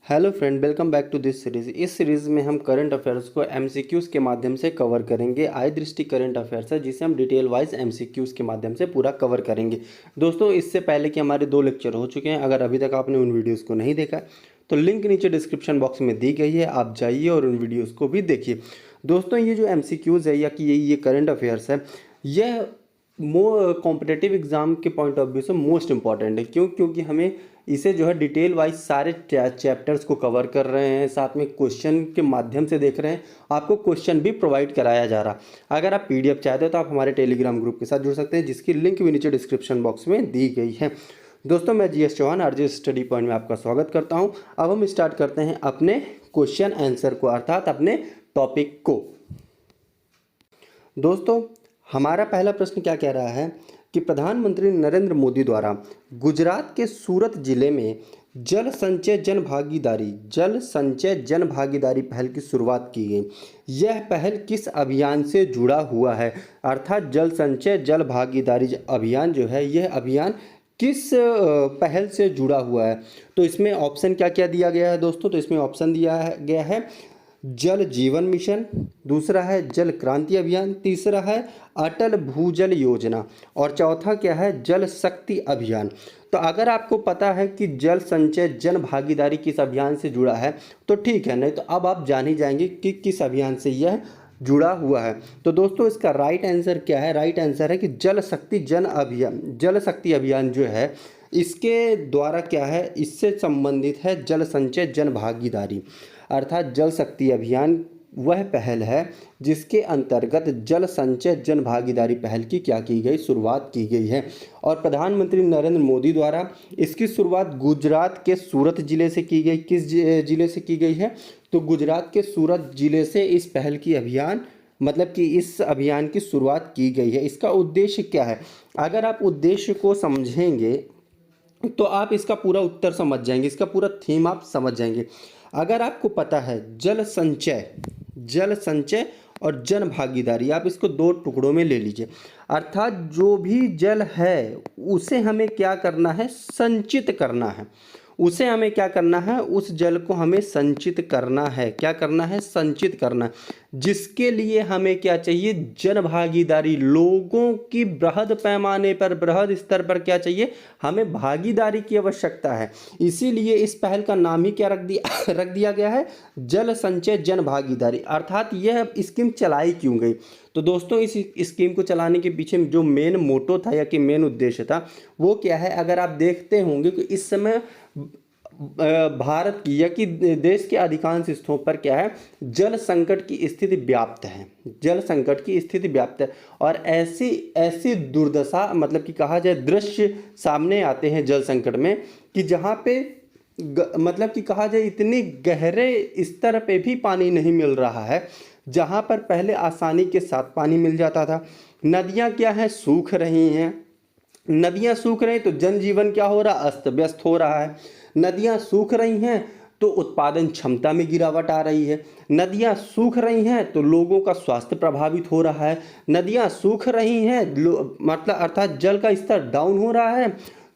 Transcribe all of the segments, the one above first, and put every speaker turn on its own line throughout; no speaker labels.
Hello friend, welcome back to this series. इस series में हम करंट अफेयर्स को एमसीक्यूज़ के माध्यम से कवर करेंगे। आई दृष्टि करंट अफेयर्स है जिसे हम डिटेल वाइज एमसीक्यूज़ के माध्यम से पूरा कवर करेंगे। दोस्तों, इससे पहले कि हमारे 2 लेक्चर हो चुके हैं, अगर अभी तक आपने उन वीडियोज़ को नहीं देखा तो लिंक नीचे डिस्क्रिप्शन बॉक्स में दी गई है, आप जाइए और उन वीडियोज़ को भी देखिए। दोस्तों, ये जो एमसीक्यूज़ है या कि ये करंट अफेयर्स है, यह कॉम्पिटेटिव एग्ज़ाम के पॉइंट ऑफ व्यू से मोस्ट इंपॉर्टेंट है। क्योंकि हमें इसे जो है डिटेल वाइज सारे चैप्टर्स को कवर कर रहे हैं, साथ में क्वेश्चन के माध्यम से देख रहे हैं, आपको क्वेश्चन भी प्रोवाइड कराया जा रहा। अगर आप पीडीएफ चाहते हो तो आप हमारे टेलीग्राम ग्रुप के साथ जुड़ सकते हैं, जिसकी लिंक भी नीचे डिस्क्रिप्शन बॉक्स में दी गई है। दोस्तों, मैं GS Chauhan RJ study point में आपका स्वागत करता हूँ। अब हम स्टार्ट करते हैं अपने क्वेश्चन आंसर को, अर्थात अपने टॉपिक को। दोस्तों, हमारा पहला प्रश्न क्या कह रहा है कि प्रधानमंत्री नरेंद्र मोदी द्वारा गुजरात के सूरत जिले में जल संचय जन भागीदारी पहल की शुरुआत की गई। यह पहल किस अभियान से जुड़ा हुआ है? अर्थात जल संचय जल भागीदारी अभियान जो है, यह अभियान किस पहल से जुड़ा हुआ है? तो इसमें ऑप्शन क्या क्या दिया गया है दोस्तों? तो इसमें ऑप्शन दिया गया है जल जीवन मिशन, दूसरा है जल क्रांति अभियान, तीसरा है अटल भूजल योजना और चौथा क्या है? जल शक्ति अभियान। तो अगर आपको पता है कि जल संचय जन भागीदारी किस अभियान से जुड़ा है तो ठीक है, नहीं तो अब आप जान ही जाएंगे कि किस अभियान से यह जुड़ा हुआ है। तो दोस्तों, इसका राइट आंसर क्या है? राइट आंसर है कि जल शक्ति अभियान जो है, इसके द्वारा क्या है, इससे संबंधित है जल संचय जन भागीदारी। अर्थात जल शक्ति अभियान वह पहल है जिसके अंतर्गत जल संचय जन भागीदारी पहल की क्या की गई? शुरुआत की गई है। और प्रधानमंत्री नरेंद्र मोदी द्वारा इसकी शुरुआत गुजरात के सूरत जिले से की गई। किस जिले से की गई है? तो गुजरात के सूरत जिले से इस पहल की इस अभियान की शुरुआत की गई है। इसका उद्देश्य क्या है? अगर आप उद्देश्य को समझेंगे तो आप इसका पूरा उत्तर समझ जाएंगे, इसका पूरा थीम आप समझ जाएंगे। अगर आपको पता है जल संचय और जन भागीदारी, आप इसको 2 टुकड़ों में ले लीजिए। अर्थात जो भी जल है उसे हमें क्या करना है? संचित करना है। उसे हमें क्या करना है? उस जल को हमें संचित करना है। क्या करना है? संचित करना। जिसके लिए हमें क्या चाहिए? जन भागीदारी। लोगों की बृहद पैमाने पर, बृहद स्तर पर क्या चाहिए? हमें भागीदारी की आवश्यकता है। इसीलिए इस पहल का नाम ही क्या रख दिया गया है? जल संचय जन भागीदारी। अर्थात यह स्कीम चलाई क्यों गई? तो दोस्तों, इस स्कीम को चलाने के पीछे जो मेन मोटो था या कि मेन उद्देश्य था वो क्या है? अगर आप देखते होंगे कि इस समय भारत की या कि देश के अधिकांश हिस्सों पर क्या है? जल संकट की स्थिति व्याप्त है। जल संकट की स्थिति व्याप्त है और ऐसी दुर्दशा, कि कहा जाए दृश्य सामने आते हैं जल संकट में कि जहाँ पे कहा जाए इतनी गहरे स्तर पे भी पानी नहीं मिल रहा है। जहाँ पर पहले आसानी के साथ पानी मिल जाता था। नदियाँ क्या है? सूख रही हैं। नदियाँ सूख रही तो जनजीवन क्या हो रहा? अस्त व्यस्त हो रहा है। नदियाँ सूख रही हैं तो उत्पादन क्षमता में गिरावट आ रही है। नदियाँ सूख रही हैं तो लोगों का स्वास्थ्य प्रभावित हो रहा है। नदियाँ सूख रही हैं अर्थात जल का स्तर डाउन हो रहा है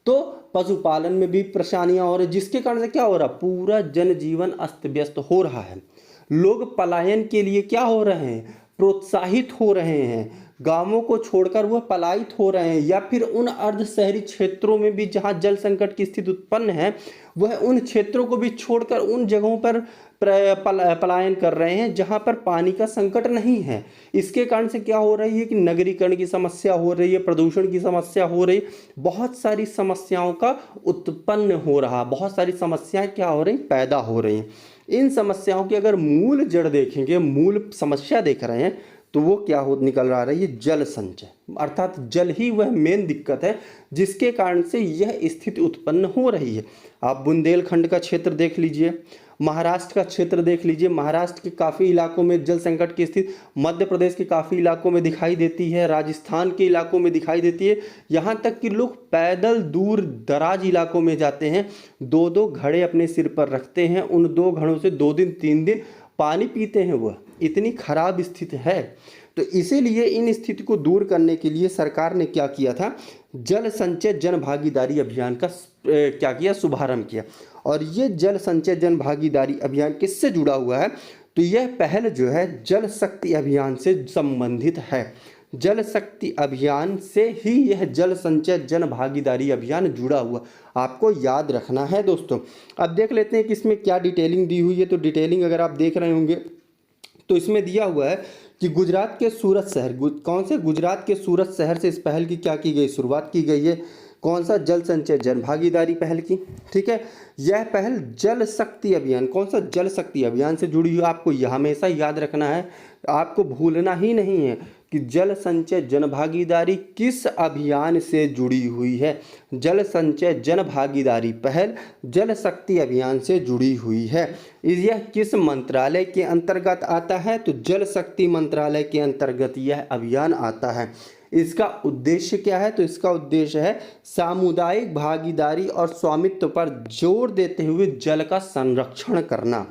तो पशुपालन में भी परेशानियां हो रही, जिसके कारण से क्या हो रहा? पूरा जनजीवन अस्त व्यस्त हो रहा है। लोग पलायन के लिए क्या हो रहे हैं? प्रोत्साहित हो रहे हैं। गांवों को छोड़कर वह पलायित हो रहे हैं, या फिर उन अर्ध शहरी क्षेत्रों में भी जहां जल संकट की स्थिति उत्पन्न है, वह उन क्षेत्रों को भी छोड़कर उन जगहों पर पलायन कर रहे हैं जहां पर पानी का संकट नहीं है। इसके कारण से क्या हो रही है कि नगरीकरण की समस्या हो रही है, प्रदूषण की समस्या हो रही, बहुत सारी समस्याओं का उत्पन्न हो रहा, बहुत सारी समस्याएं क्या हो रही? पैदा हो रही हैं। इन समस्याओं की अगर मूल जड़ देखेंगे, मूल समस्या देख रहे हैं, तो वो क्या निकल रही है? जल संचय। अर्थात जल ही वह मेन दिक्कत है जिसके कारण से यह स्थिति उत्पन्न हो रही है। आप बुंदेलखंड का क्षेत्र देख लीजिए, महाराष्ट्र का क्षेत्र देख लीजिए। महाराष्ट्र के काफ़ी इलाकों में जल संकट की स्थिति, मध्य प्रदेश के काफ़ी इलाकों में दिखाई देती है, राजस्थान के इलाकों में दिखाई देती है। यहाँ तक कि लोग पैदल दूर दराज इलाकों में जाते हैं, 2-2 घड़े अपने सिर पर रखते हैं, उन 2 घड़ों से 2 दिन 3 दिन पानी पीते हैं। वह इतनी खराब स्थिति है। तो इसीलिए इन स्थिति को दूर करने के लिए सरकार ने क्या किया था? जल संचय जन भागीदारी अभियान का क्या किया? शुभारंभ किया। और ये जल संचय जन भागीदारी अभियान किससे जुड़ा हुआ है? तो यह पहल जो है जल शक्ति अभियान से संबंधित है। जल शक्ति अभियान से ही यह जल संचय जन भागीदारी अभियान जुड़ा हुआ, आपको याद रखना है दोस्तों। अब देख लेते हैं कि इसमें क्या डिटेलिंग दी हुई है। तो डिटेलिंग अगर आप देख रहे होंगे तो इसमें दिया हुआ है कि गुजरात के सूरत शहर, कौन से? गुजरात के सूरत शहर से इस पहल की क्या की गई? शुरुआत की गई है। कौन सा? जल संचय जन भागीदारी पहल की। ठीक है, यह पहल जल शक्ति अभियान, कौन सा? जल शक्ति अभियान से जुड़ी हुई। आपको यह हमेशा याद रखना है, आपको भूलना ही नहीं है कि जल संचय जन भागीदारी किस अभियान से जुड़ी हुई है। जल संचय जन भागीदारी पहल जल शक्ति अभियान से जुड़ी हुई है। यह किस मंत्रालय के अंतर्गत आता है? तो जल शक्ति मंत्रालय के अंतर्गत यह अभियान आता है। इसका उद्देश्य क्या है? तो इसका उद्देश्य है सामुदायिक भागीदारी और स्वामित्व पर जोर देते हुए जल का संरक्षण करना।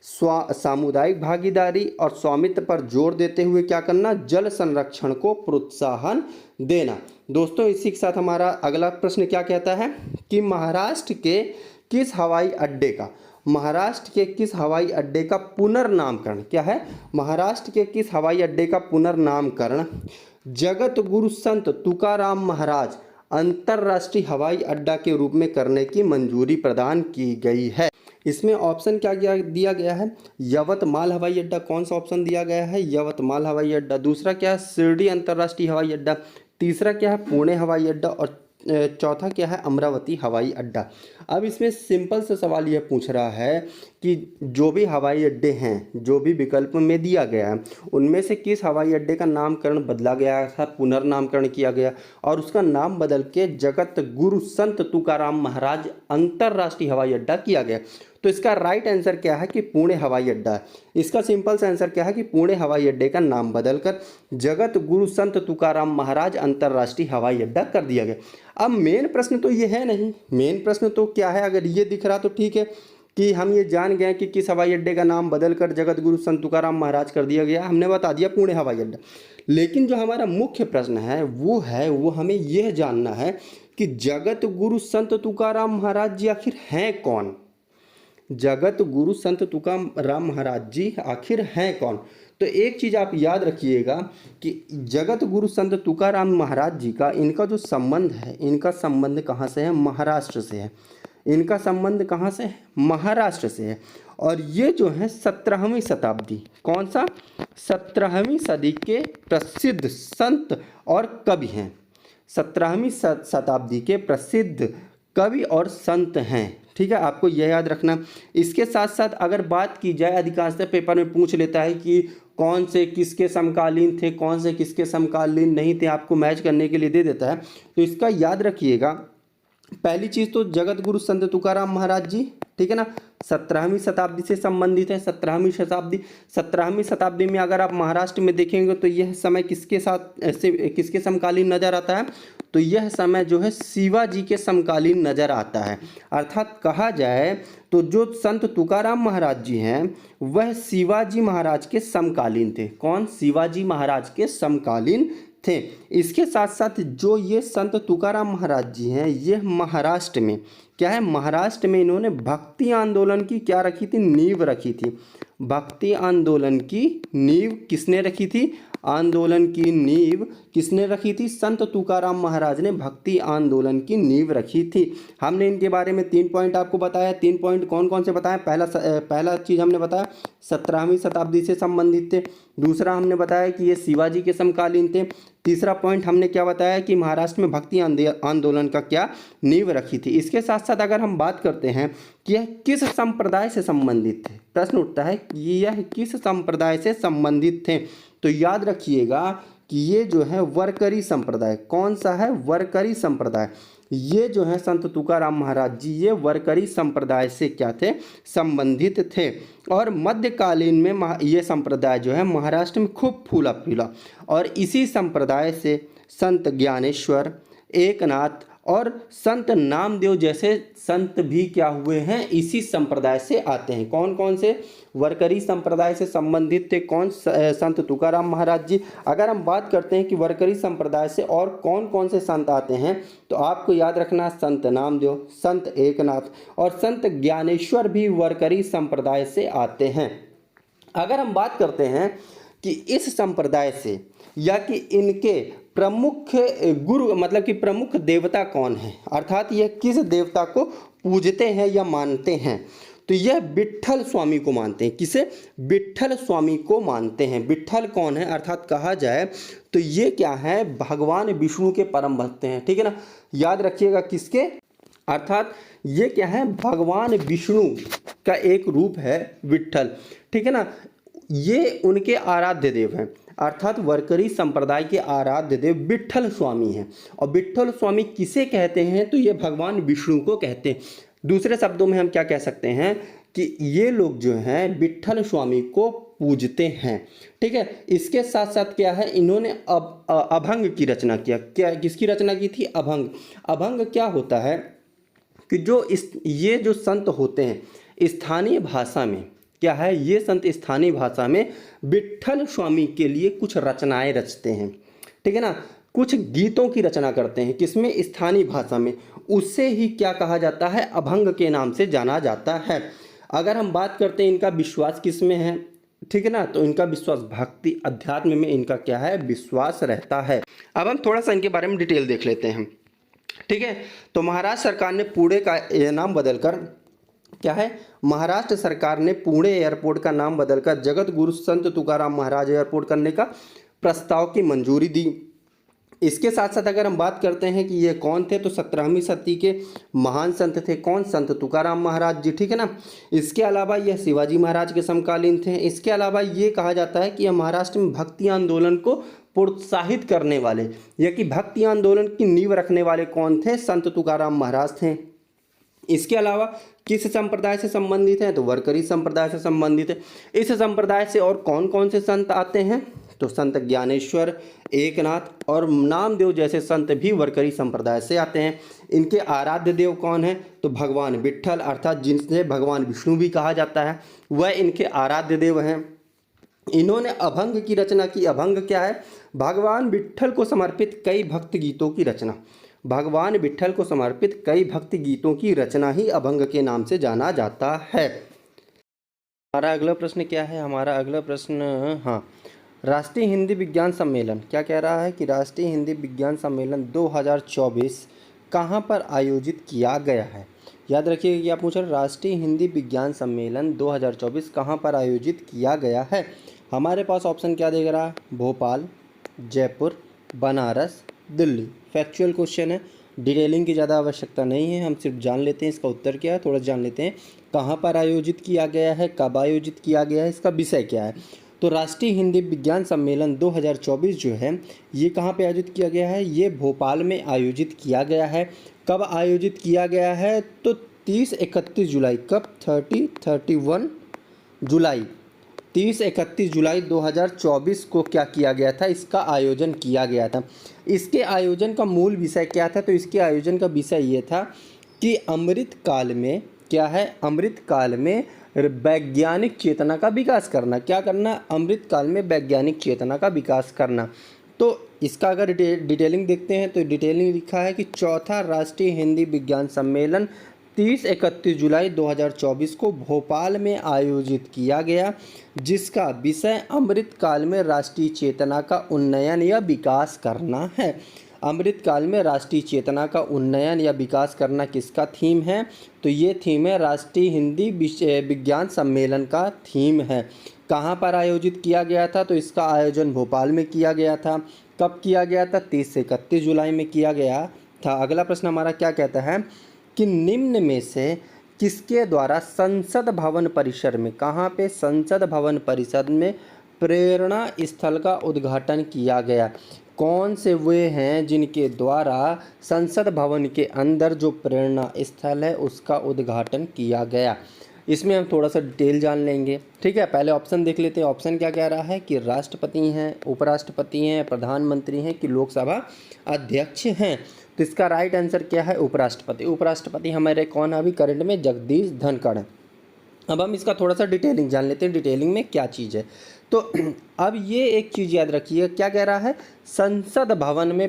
सामुदायिक भागीदारी और स्वामित्व पर जोर देते हुए क्या करना? जल संरक्षण को प्रोत्साहन देना। दोस्तों इसी के साथ हमारा अगला प्रश्न क्या कहता है कि महाराष्ट्र के किस हवाई अड्डे का पुनर्नामकरण क्या है? महाराष्ट्र के किस हवाई अड्डे का पुनर्नामकरण जगत गुरु संत तुकाराम महाराज अंतर्राष्ट्रीय हवाई अड्डा के रूप में करने की मंजूरी प्रदान की गई है? इसमें ऑप्शन क्या दिया गया है? यवतमाल हवाई अड्डा। कौन सा ऑप्शन दिया गया है? यवतमाल हवाई अड्डा। दूसरा क्या है? शिरडी अंतर्राष्ट्रीय हवाई अड्डा। तीसरा क्या है? पुणे हवाई अड्डा। और चौथा क्या है? अमरावती हवाई अड्डा। अब इसमें सिंपल सा सवाल यह पूछ रहा है कि जो भी हवाई अड्डे हैं, जो भी विकल्प में दिया गया है, उनमें से किस हवाई अड्डे का नामकरण बदला गया था, पुनर्नामकरण किया गया और उसका नाम बदल के जगत गुरु संत तुकाराम महाराज अंतर्राष्ट्रीय हवाई अड्डा किया गया? तो इसका राइट आंसर क्या है कि पुणे हवाई अड्डा है। इसका सिंपल सा आंसर क्या है कि पुणे हवाई अड्डे का नाम बदलकर जगत गुरु संत तुकाराम महाराज अंतर्राष्ट्रीय हवाई अड्डा कर दिया गया। अब मेन प्रश्न तो ये है नहीं, मेन प्रश्न तो क्या है? अगर ये दिख रहा तो ठीक है कि हम ये जान गए कि किस हवाई अड्डे का नाम बदलकर जगत गुरु संत तुकाराम महाराज कर दिया गया, हमने बता दिया पुणे हवाई अड्डा। लेकिन जो हमारा मुख्य प्रश्न है वो हमें यह जानना है कि जगत गुरु संत तुकाराम महाराज जी आखिर हैं कौन? जगत गुरु संत तुकाराम महाराज जी आखिर हैं कौन? तो एक चीज़ आप याद रखिएगा कि जगत गुरु संत तुकाराम महाराज जी का इनका जो संबंध है, इनका संबंध कहाँ से है? महाराष्ट्र से है। इनका संबंध कहाँ से है? महाराष्ट्र से है। और ये जो है 17वीं शताब्दी, कौन सा? 17वीं सदी के प्रसिद्ध संत और कवि हैं। 17वीं शताब्दी के प्रसिद्ध कवि और संत हैं। ठीक है, आपको यह याद रखना। इसके साथ साथ अगर बात की जाए, अधिकांशतः पेपर में पूछ लेता है कि कौन से किसके समकालीन थे, कौन से किसके समकालीन नहीं थे, आपको मैच करने के लिए दे देता है। तो इसका याद रखिएगा, पहली चीज़ तो जगत गुरु संत तुकाराम महाराज जी, ठीक है ना, 17वीं शताब्दी से संबंधित है। 17वीं शताब्दी में अगर आप महाराष्ट्र में देखेंगे तो यह समय किसके साथ किसके समकालीन नजर आता है? तो यह समय जो है शिवाजी के समकालीन नजर आता है। अर्थात कहा जाए तो जो संत तुकाराम महाराज जी हैं वह शिवाजी महाराज के समकालीन थे। कौन? शिवाजी महाराज के समकालीन थे। इसके साथ साथ जो ये संत तुकाराम महाराज जी हैं, ये महाराष्ट्र में क्या है? महाराष्ट्र में इन्होंने भक्ति आंदोलन की क्या रखी थी? नींव रखी थी। भक्ति आंदोलन की नींव किसने रखी थी? आंदोलन की नींव किसने रखी थी? संत तुकाराम महाराज ने भक्ति आंदोलन की नींव रखी थी। हमने इनके बारे में 3 पॉइंट आपको बताया। 3 पॉइंट कौन कौन से बताया? पहला चीज़ हमने बताया 17वीं शताब्दी से संबंधित थे। दूसरा हमने बताया कि ये शिवाजी के समकालीन थे। तीसरा पॉइंट हमने क्या बताया कि महाराष्ट्र में भक्ति आंदोलन का क्या नींव रखी थी। इसके साथ साथ अगर हम बात करते हैं कि यह किस संप्रदाय से संबंधित थे, प्रश्न उठता है कि यह किस संप्रदाय से संबंधित थे, तो याद रखिएगा कि ये जो है वरकरी संप्रदाय। कौन सा है? वरकरी संप्रदाय। ये जो है संत तुकाराम महाराज जी, ये वरकरी संप्रदाय से क्या थे? संबंधित थे। और मध्यकालीन में ये संप्रदाय जो है महाराष्ट्र में खूब फूला फूला और इसी संप्रदाय से संत ज्ञानेश्वर, एकनाथ और संत नामदेव जैसे संत भी क्या हुए हैं, इसी संप्रदाय से आते हैं। कौन कौन से? वरकरी संप्रदाय से संबंधित थे कौन? संत तुकाराम महाराज जी। अगर हम बात करते हैं कि वरकरी संप्रदाय से और कौन कौन से संत आते हैं, तो आपको याद रखना संत नामदेव, संत एकनाथ और संत ज्ञानेश्वर भी वरकरी संप्रदाय से आते हैं। अगर हम बात करते हैं कि इस संप्रदाय से या कि इनके प्रमुख गुरु मतलब कि प्रमुख देवता कौन है, अर्थात यह किस देवता को पूजते हैं या मानते हैं, तो यह विट्ठल स्वामी को मानते हैं। किसे? विट्ठल स्वामी को मानते हैं। विट्ठल कौन है, अर्थात कहा जाए तो ये क्या है, भगवान विष्णु के परम भक्त हैं। ठीक है ना, याद रखिएगा किसके, अर्थात ये क्या है, भगवान विष्णु का एक रूप है विट्ठल। ठीक है ना, ये उनके आराध्य देव हैं, अर्थात वरकरी संप्रदाय के आराध्य देव विट्ठल स्वामी हैं। और विट्ठल स्वामी किसे कहते हैं, तो ये भगवान विष्णु को कहते हैं। दूसरे शब्दों में हम क्या कह सकते हैं कि ये लोग जो हैं विट्ठल स्वामी को पूजते हैं। ठीक है, इसके साथ साथ क्या है, इन्होंने अभंग की रचना किया। क्या किसकी रचना की थी? अभंग। अभंग क्या होता है कि ये जो संत होते हैं स्थानीय भाषा में क्या है, ये संत स्थानीय भाषा में विट्ठल स्वामी के लिए कुछ रचनाएं रचते हैं। ठीक है ना, कुछ गीतों की रचना करते हैं, किसमें? स्थानीय भाषा में। उससे ही क्या कहा जाता है, अभंग के नाम से जाना जाता है। अगर हम बात करते हैं इनका विश्वास किस में है, ठीक है ना, तो इनका विश्वास भक्ति अध्यात्म में इनका क्या है, विश्वास रहता है। अब हम थोड़ा सा इनके बारे में डिटेल देख लेते हैं। ठीक है, तो महाराष्ट्र सरकार ने पुणे का नाम बदलकर क्या है, महाराष्ट्र सरकार ने पुणे एयरपोर्ट का नाम बदलकर जगत गुरु संत तुकाराम महाराज एयरपोर्ट करने का प्रस्ताव की मंजूरी दी। इसके साथ साथ अगर हम बात करते हैं कि ये कौन थे, तो 17वीं सदी के महान संत थे। कौन? संत तुकाराम महाराज जी। ठीक है ना, इसके अलावा यह शिवाजी महाराज के समकालीन थे। इसके अलावा ये कहा जाता है कि यह महाराष्ट्र में भक्ति आंदोलन को प्रोत्साहित करने वाले या कि भक्ति आंदोलन की नींव रखने वाले कौन थे? संत तुकाराम महाराज थे। इसके अलावा किस संप्रदाय से संबंधित है, तो वरकरी संप्रदाय से संबंधित है। इस संप्रदाय से और कौन कौन से संत आते हैं, तो संत ज्ञानेश्वर, एकनाथ और नामदेव जैसे संत भी वरकरी संप्रदाय से आते हैं। इनके आराध्य देव कौन है, तो भगवान विट्ठल, अर्थात जिनसे भगवान विष्णु भी कहा जाता है, वह इनके आराध्य देव हैं। इन्होंने अभंग की रचना की। अभंग क्या है, भगवान विट्ठल को समर्पित कई भक्ति गीतों की रचना। भगवान विट्ठल को समर्पित कई भक्ति गीतों की रचना ही अभंग के नाम से जाना जाता है। हमारा अगला प्रश्न क्या है, हमारा अगला प्रश्न, हाँ, राष्ट्रीय हिंदी विज्ञान सम्मेलन क्या कह रहा है कि राष्ट्रीय हिंदी विज्ञान सम्मेलन 2024 कहाँ पर आयोजित किया गया है। याद रखिएगा कि आप पूछ रहे राष्ट्रीय हिंदी विज्ञान सम्मेलन 2024 कहाँ पर आयोजित किया गया है। हमारे पास ऑप्शन क्या देख रहा है, भोपाल, जयपुर, बनारस, दिल्ली। फैक्चुअल क्वेश्चन है, डिटेलिंग की ज़्यादा आवश्यकता नहीं है, हम सिर्फ जान लेते हैं इसका उत्तर क्या है, थोड़ा जान लेते हैं कहाँ पर आयोजित किया गया है, कब आयोजित किया गया है, इसका विषय क्या है। तो राष्ट्रीय हिंदी विज्ञान सम्मेलन 2024 जो है ये कहाँ पे आयोजित किया गया है, ये भोपाल में आयोजित किया गया है। कब आयोजित किया गया है, तो 30-31 जुलाई, कब, 30-31 जुलाई, 30-31 जुलाई 2024 को क्या किया गया था, इसका आयोजन किया गया था। इसके आयोजन का मूल विषय क्या था, तो इसके आयोजन का विषय ये था कि अमृत काल में क्या है, अमृत काल में वैज्ञानिक चेतना का विकास करना। क्या करना, अमृत काल में वैज्ञानिक चेतना का विकास करना। तो इसका अगर डिटेलिंग देखते हैं तो डिटेलिंग लिखा है कि चौथा राष्ट्रीय हिंदी विज्ञान सम्मेलन 30-31 जुलाई 2024 को भोपाल में आयोजित किया गया, जिसका विषय अमृत काल में राष्ट्रीय चेतना का उन्नयन या विकास करना है। अमृत काल में राष्ट्रीय चेतना का उन्नयन या विकास करना किसका थीम है, तो ये थीम है राष्ट्रीय हिंदी विज्ञान सम्मेलन का थीम है। कहाँ पर आयोजित किया गया था, तो इसका आयोजन भोपाल में किया गया था। कब किया गया था, 30 से 31 जुलाई में किया गया था। अगला प्रश्न हमारा क्या कहता है कि निम्न में से किसके द्वारा संसद भवन परिसर में, कहाँ पे, संसद भवन परिसर में प्रेरणा स्थल का उद्घाटन किया गया। कौन से वे हैं जिनके द्वारा संसद भवन के अंदर जो प्रेरणा स्थल है उसका उद्घाटन किया गया। इसमें हम थोड़ा सा डिटेल जान लेंगे। ठीक है, पहले ऑप्शन देख लेते हैं। ऑप्शन क्या कह रहा है कि राष्ट्रपति हैं, उपराष्ट्रपति हैं, प्रधानमंत्री हैं कि लोकसभा अध्यक्ष हैं। तो इसका राइट आंसर क्या है? उपराष्ट्रपति। उपराष्ट्रपति हमारे कौन है अभी करंट में? जगदीश धनखड़। अब हम इसका थोड़ा सा डिटेलिंग जान लेते हैं, डिटेलिंग में क्या चीज़ है। तो अब ये एक चीज़ याद रखिए, क्या कह रहा है? संसद भवन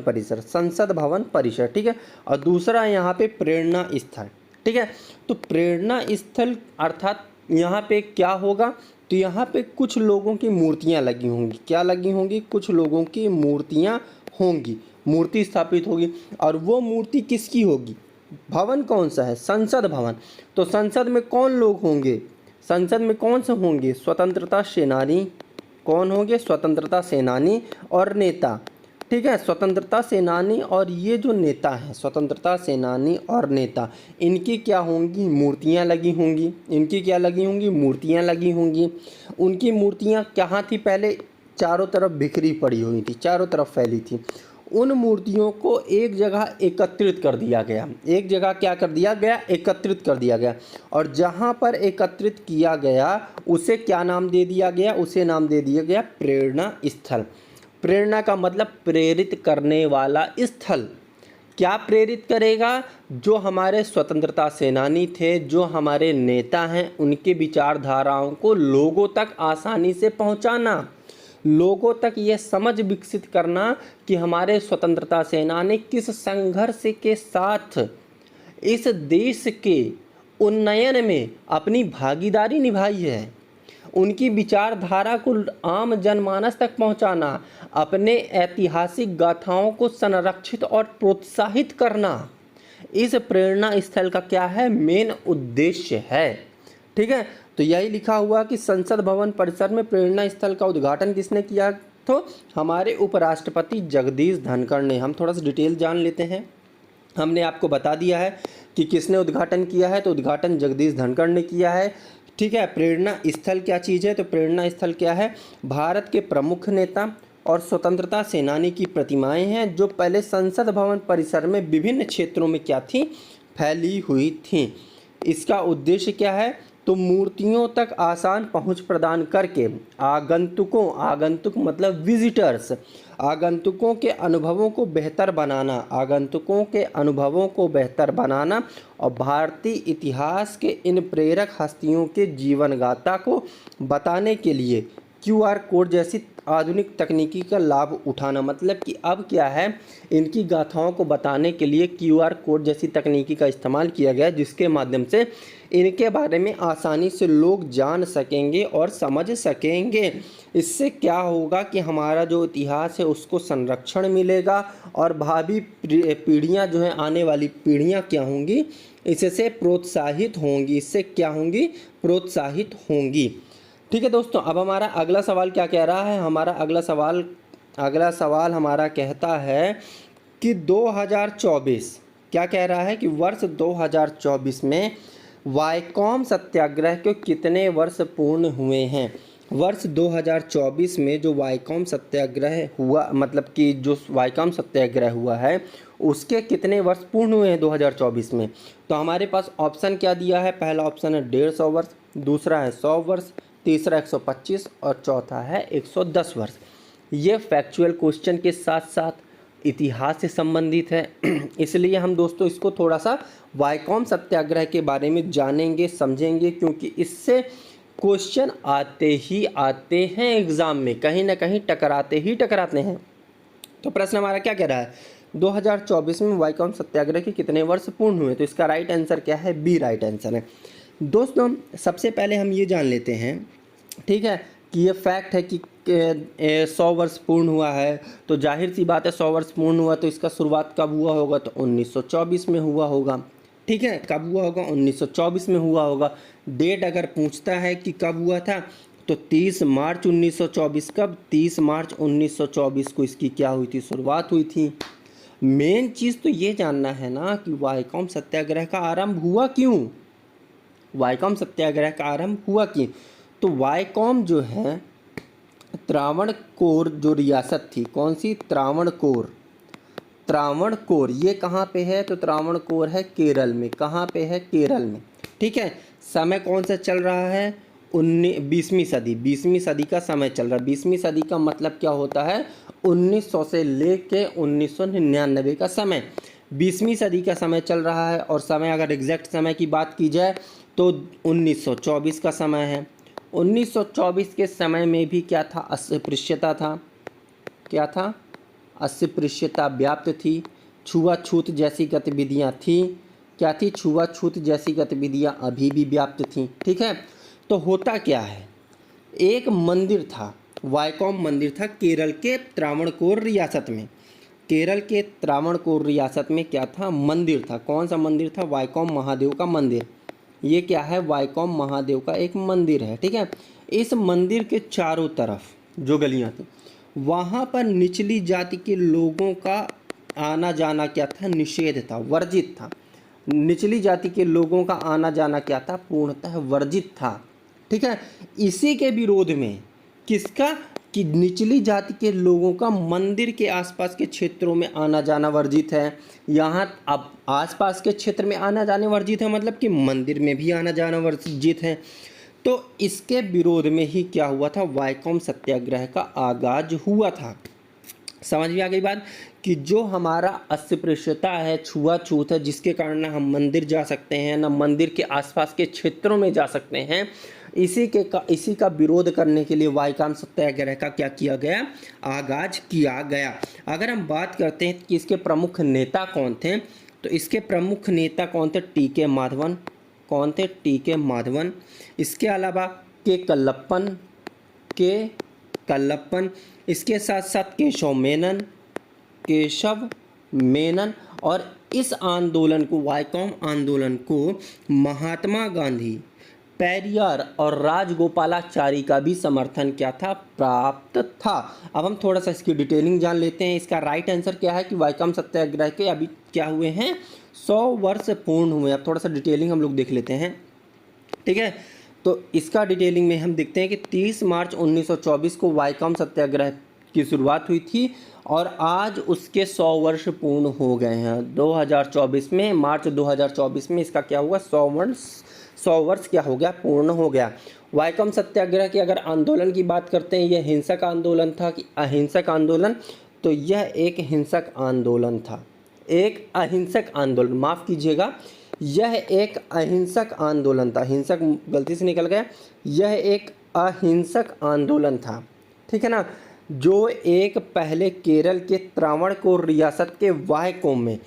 परिसर, संसद भवन परिसर, ठीक है। और दूसरा यहाँ पे प्रेरणा स्थल, ठीक है। तो प्रेरणा स्थल अर्थात यहाँ पे क्या होगा? तो यहाँ पे कुछ लोगों की मूर्तियाँ लगी होंगी। क्या लगी होंगी? कुछ लोगों की मूर्तियाँ होंगी, मूर्ति स्थापित होगी। और वो मूर्ति किसकी होगी? भवन कौन सा है? संसद भवन। तो संसद में कौन लोग होंगे? संसद में कौन से होंगे? स्वतंत्रता सेनानी। कौन होंगे? स्वतंत्रता सेनानी और नेता, ठीक है। स्वतंत्रता सेनानी और ये जो नेता हैं, स्वतंत्रता सेनानी और नेता, इनकी क्या होंगी? मूर्तियां लगी होंगी। इनकी क्या लगी होंगी? मूर्तियां लगी होंगी। उनकी मूर्तियां कहाँ थी? पहले चारों तरफ बिखरी पड़ी हुई थी, चारों तरफ फैली थी। उन मूर्तियों को एक जगह एकत्रित कर दिया गया। एक जगह क्या कर दिया गया? एकत्रित कर दिया गया। और जहाँ पर एकत्रित किया गया उसे क्या नाम दे दिया गया? उसे नाम दे दिया गया प्रेरणा स्थल। प्रेरणा का मतलब प्रेरित करने वाला स्थल। क्या प्रेरित करेगा? जो हमारे स्वतंत्रता सेनानी थे, जो हमारे नेता हैं, उनके विचारधाराओं को लोगों तक आसानी से पहुंचाना, लोगों तक ये समझ विकसित करना कि हमारे स्वतंत्रता सेनानी किस संघर्ष के साथ इस देश के उन्नयन में अपनी भागीदारी निभाई है। उनकी विचारधारा को आम जनमानस तक पहुंचाना, अपने ऐतिहासिक गाथाओं को संरक्षित और प्रोत्साहित करना, इस प्रेरणा स्थल का क्या है? मेन उद्देश्य है, ठीक है। तो यही लिखा हुआ कि संसद भवन परिसर में प्रेरणा स्थल का उद्घाटन किसने किया? तो हमारे उपराष्ट्रपति जगदीश धनखड़ ने। हम थोड़ा सा डिटेल जान लेते हैं। हमने आपको बता दिया है कि किसने उद्घाटन किया है, तो उद्घाटन जगदीश धनखड़ ने किया है, ठीक है। प्रेरणा स्थल क्या चीज़ है? तो प्रेरणा स्थल क्या है? भारत के प्रमुख नेता और स्वतंत्रता सेनानी की प्रतिमाएं हैं, जो पहले संसद भवन परिसर में विभिन्न क्षेत्रों में क्या थी? फैली हुई थी। इसका उद्देश्य क्या है? तो मूर्तियों तक आसान पहुंच प्रदान करके आगंतुक मतलब विजिटर्स, आगंतुकों के अनुभवों को बेहतर बनाना और भारतीय इतिहास के इन प्रेरक हस्तियों के जीवन गाथा को बताने के लिए QR कोड जैसी आधुनिक तकनीकी का लाभ उठाना। मतलब कि अब क्या है, इनकी गाथाओं को बताने के लिए QR कोड जैसी तकनीकी का इस्तेमाल किया गया, जिसके माध्यम से इनके बारे में आसानी से लोग जान सकेंगे और समझ सकेंगे। इससे क्या होगा कि हमारा जो इतिहास है उसको संरक्षण मिलेगा और भावी पीढ़ियां जो हैं, आने वाली पीढ़ियां क्या होंगी? इससे प्रोत्साहित होंगी। इससे क्या होंगी? प्रोत्साहित होंगी, ठीक है दोस्तों। अब हमारा अगला सवाल क्या कह रहा है? हमारा अगला सवाल हमारा कहता है कि 2024 क्या कह रहा है कि वर्ष 2024 में वाईकॉम सत्याग्रह के कितने वर्ष पूर्ण हुए हैं? वर्ष 2024 में जो वाईकॉम सत्याग्रह हुआ, मतलब कि जो वाईकॉम सत्याग्रह हुआ है उसके कितने वर्ष पूर्ण हुए हैं 2024 में? तो हमारे पास ऑप्शन क्या दिया है? पहला ऑप्शन है 150 वर्ष, दूसरा है 100 वर्ष, तीसरा 125 और चौथा है 110 वर्ष। ये फैक्चुअल क्वेश्चन के साथ साथ इतिहास से संबंधित है, इसलिए हम दोस्तों इसको थोड़ा सा वाईकॉम सत्याग्रह के बारे में जानेंगे, समझेंगे, क्योंकि इससे क्वेश्चन आते हैं एग्ज़ाम में, कहीं ना कहीं टकराते हैं। तो प्रश्न हमारा क्या कह रहा है? 2024 में वाईकॉम सत्याग्रह के कितने वर्ष पूर्ण हुए? तो इसका राइट आंसर क्या है? बी राइट आंसर है। दोस्तों सबसे पहले हम ये जान लेते हैं, ठीक है, कि ये फैक्ट है कि 100 वर्ष पूर्ण हुआ है, तो जाहिर सी बात है 100 वर्ष पूर्ण हुआ, तो इसका शुरुआत कब हुआ होगा? तो 1924 में हुआ होगा, ठीक है। कब हुआ होगा? 1924 में हुआ होगा। डेट अगर पूछता है कि कब हुआ था, तो 30 मार्च 1924। कब? 30 मार्च 1924 को इसकी क्या हुई थी? शुरुआत हुई थी। मेन चीज़ तो ये जानना है ना कि वाईकॉम सत्याग्रह का आरंभ हुआ क्यों? वाईकॉम सत्याग्रह का आरंभ हुआ क्यों? तो वाईकॉम जो है, त्रावणकोर जो रियासत थी, कौन सी? त्रावणकोर ये कहाँ पे है? तो त्रावणकोर है केरल में। कहाँ पे है? केरल में, ठीक है। समय कौन सा चल रहा है? बीसवीं सदी का समय चल रहा है। 20वीं सदी का मतलब क्या होता है, 1900 से लेके 1999 का समय 20वीं सदी का समय चल रहा है। और समय अगर एग्जैक्ट समय की बात की जाए तो 1924 का समय है। 1924 के समय में भी क्या था, अस्पृश्यता था। क्या था, अस्पृश्यता व्याप्त थी। छुआछूत जैसी गतिविधियां थी। क्या थी, छुआछूत जैसी गतिविधियां अभी भी व्याप्त थी। ठीक है, तो होता क्या है, एक मंदिर था, वाइकोम मंदिर था केरल के त्रावणकोर रियासत में। केरल के त्रावणकोर रियासत में क्या था, मंदिर था। कौन सा मंदिर था, वाइकोम महादेव का मंदिर। ये क्या है, वाइकोम महादेव का एक मंदिर है। ठीक है, इस मंदिर के चारों तरफ जो गलियां थी वहाँ पर निचली जाति के लोगों का आना जाना क्या था, निषेध था, वर्जित था। निचली जाति के लोगों का आना जाना क्या था, पूर्णतः वर्जित था। ठीक है, इसी के विरोध में किसका, कि निचली जाति के लोगों का मंदिर के आसपास के क्षेत्रों में आना जाना वर्जित है। यहाँ अब आसपास के क्षेत्र में आना जाना वर्जित है, मतलब कि मंदिर में भी आना जाना वर्जित है। तो इसके विरोध में ही क्या हुआ था, वाइकोम सत्याग्रह का आगाज हुआ था। समझ में आ गई बात, कि जो हमारा अस्पृश्यता है, छुआछूत है, जिसके कारण ना हम मंदिर जा सकते हैं, ना मंदिर के आसपास के क्षेत्रों में जा सकते हैं, इसी का विरोध करने के लिए वाइकोम सत्याग्रह का क्या किया गया, आगाज किया गया। अगर हम बात करते हैं कि इसके प्रमुख नेता कौन थे, तो इसके प्रमुख नेता कौन थे, टी.के. माधवन। कौन थे, टी.के. माधवन। इसके अलावा के कल्लप्पन, इसके साथ साथ केशव मेनन। और इस आंदोलन को, वाइकोम आंदोलन को महात्मा गांधी, पेरियार और राजगोपालाचारी का भी समर्थन क्या था, प्राप्त था। अब हम थोड़ा सा इसकी डिटेलिंग जान लेते हैं। इसका राइट आंसर क्या है कि वाइकोम सत्याग्रह के अभी क्या हुए हैं, 100 वर्ष पूर्ण हुए। अब थोड़ा सा डिटेलिंग हम लोग देख लेते हैं। ठीक है, तो इसका डिटेलिंग में हम देखते हैं कि 30 मार्च 1924 को वाइकोम सत्याग्रह की शुरुआत हुई थी और आज उसके 100 वर्ष पूर्ण हो गए हैं। 2024 में, मार्च 2024 में इसका क्या हुआ, 100 वर्ष क्या हो गया, पूर्ण हो गया। वाइकोम सत्याग्रह के अगर आंदोलन की बात करते हैं, यह हिंसक आंदोलन था कि अहिंसक आंदोलन, तो यह एक हिंसक आंदोलन था। एक अहिंसक आंदोलन, माफ़ कीजिएगा, यह एक अहिंसक आंदोलन था। हिंसक गलती से निकल गया, यह एक अहिंसक आंदोलन था। ठीक है ना, जो एक पहले केरल के त्रावणकोर रियासत के वाइकोम में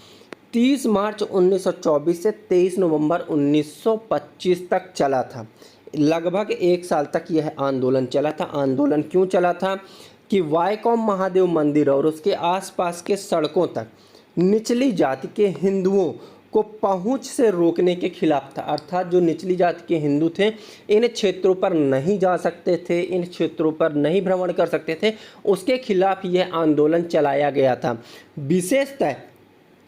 30 मार्च 1924 से 23 नवंबर 1925 तक चला था। लगभग 1 साल तक यह आंदोलन चला था। आंदोलन क्यों चला था, कि वाइकोम महादेव मंदिर और उसके आसपास के सड़कों तक निचली जाति के हिंदुओं को पहुंच से रोकने के खिलाफ था। अर्थात जो निचली जाति के हिंदू थे, इन क्षेत्रों पर नहीं जा सकते थे, इन क्षेत्रों पर नहीं भ्रमण कर सकते थे, उसके खिलाफ यह आंदोलन चलाया गया था। विशेषतः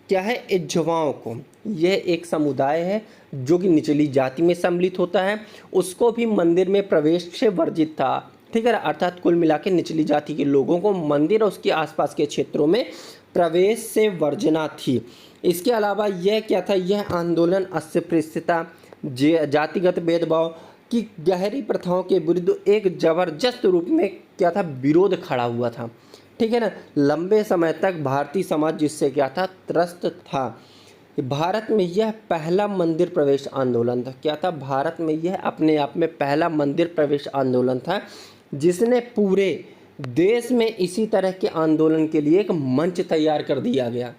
क्या है, इज्जवाओं को, यह एक समुदाय है जो कि निचली जाति में सम्मिलित होता है, उसको भी मंदिर में प्रवेश से वर्जित था। ठीक है, अर्थात कुल मिला के निचली जाति के लोगों को मंदिर और उसके आसपास के क्षेत्रों में प्रवेश से वर्जना थी। इसके अलावा यह क्या था, यह आंदोलन अस्पृश्यता, जातिगत भेदभाव की गहरी प्रथाओं के विरुद्ध एक जबरदस्त रूप में क्या था, विरोध खड़ा हुआ था। ठीक है ना, लंबे समय तक भारतीय समाज जिससे क्या था, त्रस्त था। भारत में यह पहला मंदिर प्रवेश आंदोलन था। क्या था, भारत में यह अपने आप में पहला मंदिर प्रवेश आंदोलन था, जिसने पूरे देश में इसी तरह के आंदोलन के लिए एक मंच तैयार कर दिया गया।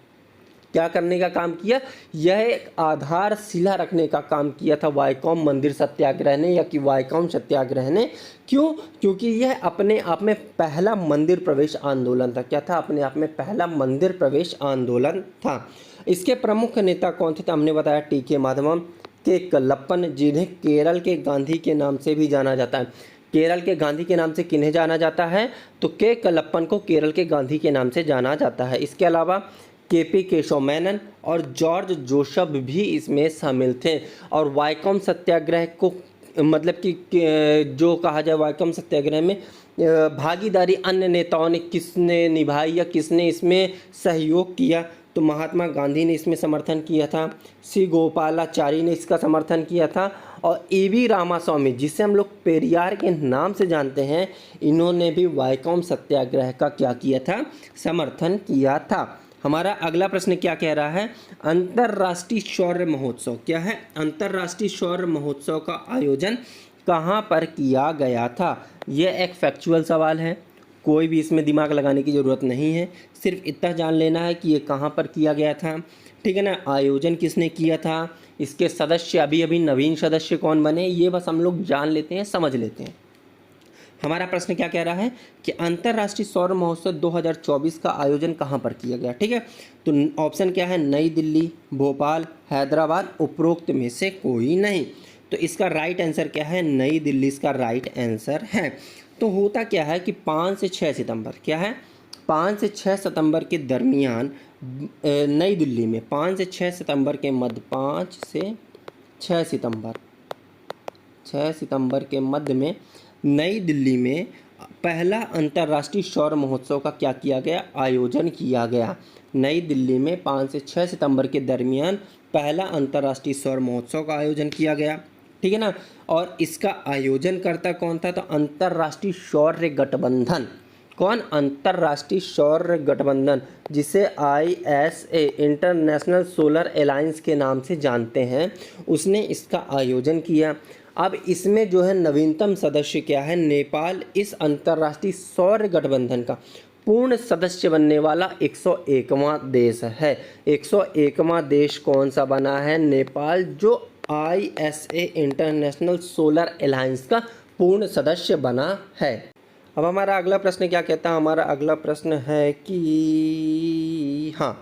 क्या करने का काम किया, यह एक आधारशिला रखने का काम किया था वाइकोम मंदिर सत्याग्रह ने, या कि वाइकोम सत्याग्रह ने। क्यों, क्योंकि यह अपने आप में पहला मंदिर प्रवेश आंदोलन था। क्या था, अपने आप में पहला मंदिर प्रवेश आंदोलन था। इसके प्रमुख नेता कौन थे, तो हमने बताया टी.के. माधवन, के कल्लप्पन, जिन्हें केरल के गांधी के नाम से भी जाना जाता है। केरल के गांधी के नाम से किन्हें जाना जाता है, तो के कल्लप्पन को केरल के गांधी के नाम से जाना जाता है। इसके अलावा के.पी. केशव मेनन और जॉर्ज जोसेफ भी इसमें शामिल थे। और वाइकोम सत्याग्रह को, मतलब कि जो कहा जाए, वाइकोम सत्याग्रह में भागीदारी अन्य नेताओं ने किसने निभाई या किसने इसमें सहयोग किया, तो महात्मा गांधी ने इसमें समर्थन किया था, सी गोपालाचारी ने इसका समर्थन किया था, और ए.वी. रामास्वामी, जिसे हम लोग पेरियार के नाम से जानते हैं, इन्होंने भी वाइकोम सत्याग्रह का क्या किया था, समर्थन किया था। हमारा अगला प्रश्न क्या कह रहा है, अंतर्राष्ट्रीय शौर्य महोत्सव क्या है, अंतर्राष्ट्रीय शौर्य महोत्सव का आयोजन कहाँ पर किया गया था। यह एक फैक्चुअल सवाल है, कोई भी इसमें दिमाग लगाने की ज़रूरत नहीं है, सिर्फ इतना जान लेना है कि ये कहाँ पर किया गया था, ठीक है ना। आयोजन किसने किया था, इसके सदस्य अभी अभी नवीन सदस्य कौन बने, ये बस हम लोग जान लेते हैं, समझ लेते हैं। हमारा प्रश्न क्या कह रहा है कि अंतर्राष्ट्रीय सौर महोत्सव 2024 का आयोजन कहाँ पर किया गया, ठीक है। तो ऑप्शन क्या है, नई दिल्ली, भोपाल, हैदराबाद, उपरोक्त में से कोई नहीं। तो इसका राइट आंसर क्या है, नई दिल्ली इसका राइट आंसर है। तो होता क्या है कि 5 से 6 सितंबर क्या है, 5 से 6 सितंबर के दरमियान नई दिल्ली में 5 से 6 सितंबर के मध्य 5 से 6 सितंबर के मध्य में नई दिल्ली में पहला अंतर्राष्ट्रीय सौर महोत्सव का क्या किया गया, आयोजन किया गया। नई दिल्ली में 5 से 6 सितंबर के दरमियान पहला अंतर्राष्ट्रीय सौर महोत्सव का आयोजन किया गया, ठीक है ना। और इसका आयोजनकर्ता कौन था, तो अंतर्राष्ट्रीय सौर गठबंधन। कौन, अंतर्राष्ट्रीय सौर गठबंधन, जिसे ISA इंटरनेशनल सोलर अलायंस के नाम से जानते हैं, उसने इसका आयोजन किया। अब इसमें जो है नवीनतम सदस्य क्या है, नेपाल इस अंतर्राष्ट्रीय सौर गठबंधन का पूर्ण सदस्य बनने वाला 101वां देश है। 101वां देश कौन सा बना है, नेपाल, जो ISA इंटरनेशनल सोलर अलायंस का पूर्ण सदस्य बना है। अब हमारा अगला प्रश्न क्या कहता है, हमारा अगला प्रश्न है कि हाँ,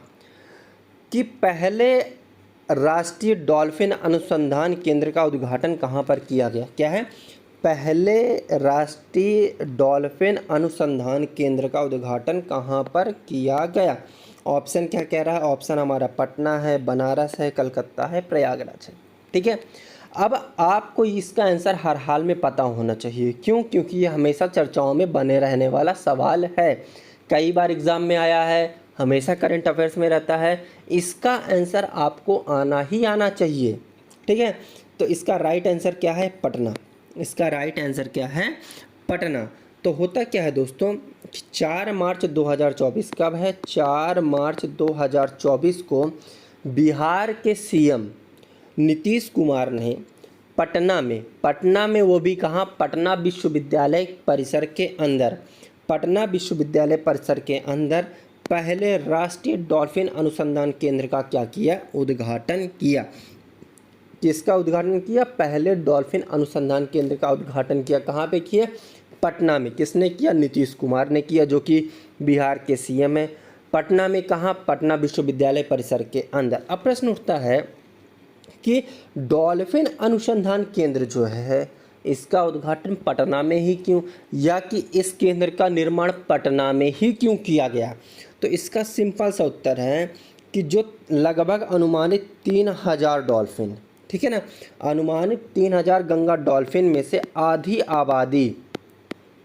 कि पहले राष्ट्रीय डॉल्फिन अनुसंधान केंद्र का उद्घाटन कहाँ पर किया गया। क्या है, पहले राष्ट्रीय डॉल्फिन अनुसंधान केंद्र का उद्घाटन कहाँ पर किया गया। ऑप्शन क्या कह रहा है, ऑप्शन हमारा पटना है, बनारस है, कलकत्ता है, प्रयागराज है, ठीक है। अब आपको इसका आंसर हर हाल में पता होना चाहिए, क्यों, क्योंकि ये हमेशा चर्चाओं में बने रहने वाला सवाल है, कई बार एग्ज़ाम में आया है, हमेशा करंट अफेयर्स में रहता है। इसका आंसर आपको आना ही आना चाहिए, ठीक है। तो इसका राइट आंसर क्या है, पटना। इसका राइट आंसर क्या है, पटना। तो होता क्या है दोस्तों, 4 मार्च 2024 कब है, 4 मार्च 2024 को बिहार के CM नीतीश कुमार ने पटना में वो भी कहाँ, पटना विश्वविद्यालय परिसर के अंदर, पटना विश्वविद्यालय परिसर के अंदर पहले राष्ट्रीय डॉल्फिन अनुसंधान केंद्र का क्या किया, उद्घाटन किया। किसका उद्घाटन किया, पहले डॉल्फिन अनुसंधान केंद्र का उद्घाटन किया। कहाँ पे किया, पटना में। किसने किया, नीतीश कुमार ने किया, जो कि बिहार के CM है। पटना में कहाँ, पटना विश्वविद्यालय परिसर के अंदर। अब प्रश्न उठता है कि डॉल्फिन अनुसंधान केंद्र जो है, इसका उद्घाटन पटना में ही क्यों, या कि इस केंद्र का निर्माण पटना में ही क्यों किया गया। तो इसका सिंपल सा उत्तर है कि जो लगभग अनुमानित 3000 डॉल्फिन, ठीक है ना, अनुमानित 3000 गंगा डॉल्फिन में से आधी आबादी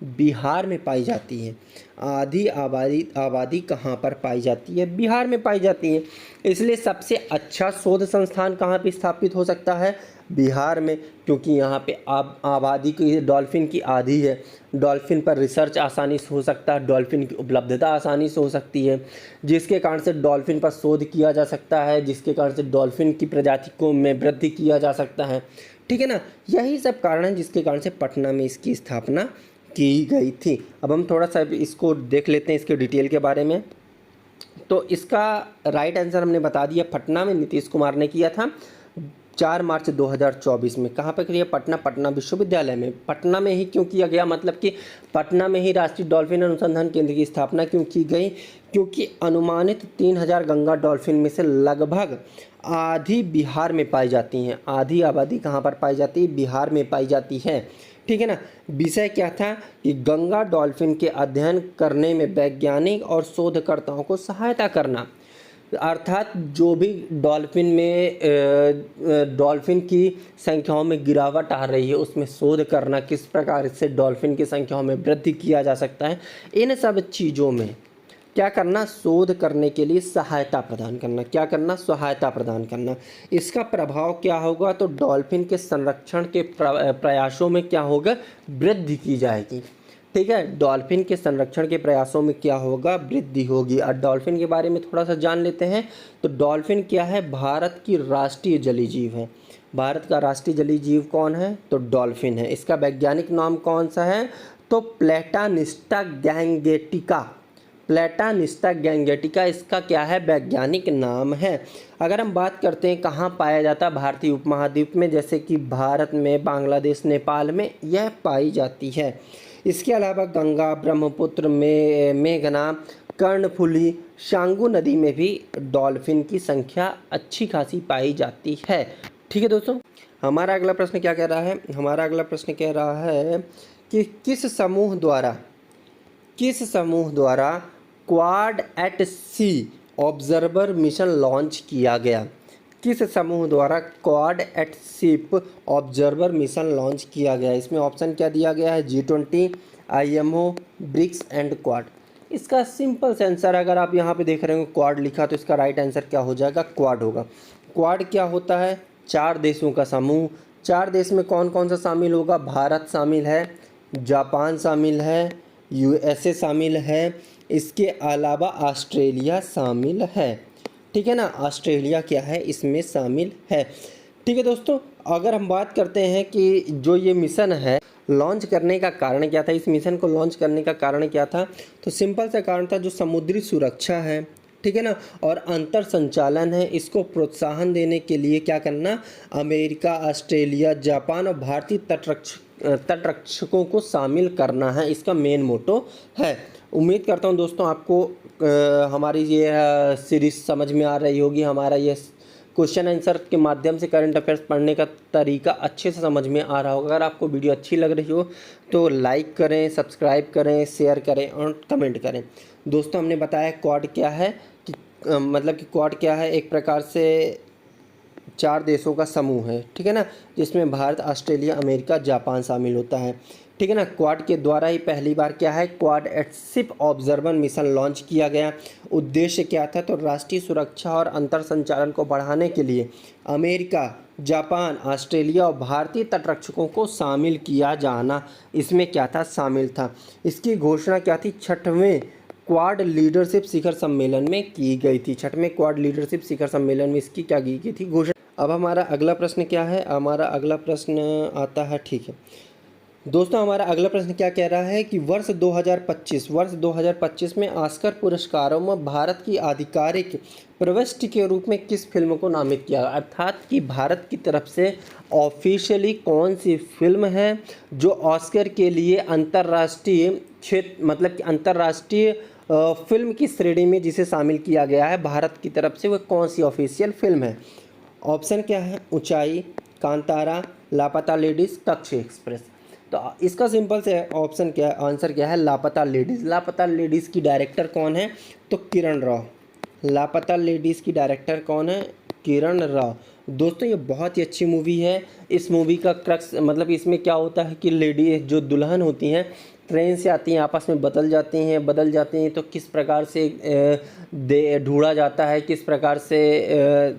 बिहार में पाई जाती है। आधी आबादी कहाँ पर पाई जाती है, बिहार में पाई जाती है। इसलिए सबसे अच्छा शोध संस्थान कहाँ पे स्थापित हो सकता है, बिहार में, क्योंकि यहाँ पे आबादी की डॉल्फिन की आधी है। डॉल्फिन पर रिसर्च आसानी से हो सकता है, डॉल्फिन की उपलब्धता आसानी से हो सकती है, जिसके कारण से डॉल्फिन पर शोध किया जा सकता है, जिसके कारण से डॉल्फिन की प्रजाति को में वृद्धि किया जा सकता है, ठीक है ना। यही सब कारण है जिसके कारण से पटना में इसकी स्थापना की गई थी। अब हम थोड़ा सा इसको देख लेते हैं, इसके डिटेल के बारे में। तो इसका राइट आंसर हमने बता दिया, पटना में नीतीश कुमार ने किया था 4 मार्च 2024 में। कहाँ पर किया, पटना विश्वविद्यालय में। पटना में ही क्यों किया गया, मतलब कि पटना में ही राष्ट्रीय डॉल्फिन अनुसंधान केंद्र की स्थापना क्यों की गई, क्योंकि अनुमानित 3000 गंगा डॉल्फिन में से लगभग आधी बिहार में पाई जाती हैं। आधी आबादी कहाँ पर पाई जाती है, बिहार में पाई जाती है, ठीक है ना। विषय क्या था कि गंगा डॉल्फिन के अध्ययन करने में वैज्ञानिक और शोधकर्ताओं को सहायता करना, अर्थात जो भी डॉल्फिन की संख्याओं में गिरावट आ रही है उसमें शोध करना, किस प्रकार से डॉल्फिन की संख्याओं में वृद्धि किया जा सकता है, इन सब चीज़ों में क्या करना, शोध करने के लिए सहायता प्रदान करना। क्या करना, सहायता प्रदान करना। इसका प्रभाव क्या होगा, तो डॉल्फिन के संरक्षण के प्रयासों में क्या होगा, वृद्धि की जाएगी। ठीक है, डॉल्फिन के संरक्षण के प्रयासों में क्या होगा, वृद्धि होगी। और डॉल्फिन के बारे में थोड़ा सा जान लेते हैं। तो डॉल्फिन क्या है, भारत की राष्ट्रीय जलीय जीव है। भारत का राष्ट्रीय जलीय जीव कौन है, तो डॉल्फिन है। इसका वैज्ञानिक नाम कौन सा है, तो प्लेटानिस्टा गैंगेटिका। प्लेटानिस्टा गैंगेटिका इसका क्या है, वैज्ञानिक नाम है। अगर हम बात करते हैं कहाँ पाया जाता है, भारतीय उपमहाद्वीप में, जैसे कि भारत में, बांग्लादेश, नेपाल में यह पाई जाती है। इसके अलावा गंगा, ब्रह्मपुत्र में, मेघना, कर्णफुली, शांगू नदी में भी डॉल्फिन की संख्या अच्छी खासी पाई जाती है। ठीक है दोस्तों, हमारा अगला प्रश्न क्या कह रहा है, हमारा अगला प्रश्न कह रहा है कि किस समूह द्वारा Quad at sea observer mission launch किया गया। किस समूह द्वारा Quad at ship observer mission launch किया गया। इसमें ऑप्शन क्या दिया गया है, G20, IMO, BRICS and Quad. इसका सिंपल से आंसर, अगर आप यहाँ पे देख रहे हो क्वाड लिखा, तो इसका राइट आंसर क्या हो जाएगा, क्वाड होगा। क्वाड क्या होता है, 4 देशों का समूह। 4 देश में कौन कौन सा शामिल होगा, भारत शामिल है, जापान शामिल है, USA शामिल है, इसके अलावा ऑस्ट्रेलिया शामिल है। ठीक है ना, ऑस्ट्रेलिया क्या है, इसमें शामिल है। ठीक है दोस्तों, अगर हम बात करते हैं कि जो ये मिशन है लॉन्च करने का कारण क्या था, इस मिशन को लॉन्च करने का कारण क्या था, तो सिंपल सा कारण था, जो समुद्री सुरक्षा है, ठीक है ना, और अंतर संचालन है, इसको प्रोत्साहन देने के लिए क्या करना, अमेरिका, ऑस्ट्रेलिया, जापान और भारतीय तटरक्षकों को शामिल करना है, इसका मेन मोटो है। उम्मीद करता हूं दोस्तों आपको हमारी ये सीरीज समझ में आ रही होगी। हमारा ये क्वेश्चन आंसर के माध्यम से करंट अफेयर्स पढ़ने का तरीका अच्छे से समझ में आ रहा होगा। अगर आपको वीडियो अच्छी लग रही हो तो लाइक करें, सब्सक्राइब करें, शेयर करें और कमेंट करें। दोस्तों, हमने बताया क्वाड क्या है कि मतलब कि क्वाड क्या है, एक प्रकार से 4 देशों का समूह है, ठीक है ना, जिसमें भारत, ऑस्ट्रेलिया, अमेरिका, जापान शामिल होता है। ठीक है ना, क्वाड के द्वारा ही पहली बार क्या है, Quad at ship observer mission launch किया गया। उद्देश्य क्या था, तो राष्ट्रीय सुरक्षा और अंतर संचालन को बढ़ाने के लिए अमेरिका, जापान, ऑस्ट्रेलिया और भारतीय तटरक्षकों को शामिल किया जाना, इसमें क्या था, शामिल था। इसकी घोषणा क्या थी, 6वें क्वाड लीडरशिप शिखर सम्मेलन में की गई थी। 6वें क्वाड लीडरशिप शिखर सम्मेलन में इसकी क्या की गई थी, घोषणा। अब हमारा अगला प्रश्न क्या है, हमारा अगला प्रश्न आता है, ठीक है दोस्तों, हमारा अगला प्रश्न क्या कह रहा है कि वर्ष 2025 में ऑस्कर पुरस्कारों में भारत की आधिकारिक प्रविष्टि के रूप में किस फिल्म को नामित किया, अर्थात कि भारत की तरफ से ऑफिशियली कौन सी फिल्म है जो ऑस्कर के लिए अंतर्राष्ट्रीय क्षेत्र, मतलब कि अंतर्राष्ट्रीय फिल्म की श्रेणी में जिसे शामिल किया गया है भारत की तरफ से, वह कौन सी ऑफिशियल फिल्म है। ऑप्शन क्या है, ऊंचाई, कांतारा, लापता लेडीज, तक्ष एक्सप्रेस। तो इसका सिंपल से ऑप्शन क्या है, आंसर क्या है, लापता लेडीज़। लापता लेडीज़ की डायरेक्टर कौन है, तो किरण राव। लापता लेडीज़ की डायरेक्टर कौन है, किरण राव। दोस्तों, ये बहुत ही अच्छी मूवी है। इस मूवी का क्रक्स, मतलब इसमें क्या होता है कि लेडी जो दुल्हन होती हैं ट्रेन से आती हैं, आपस में बदल जाती हैं, तो किस प्रकार से ढूंढा जाता है, किस प्रकार से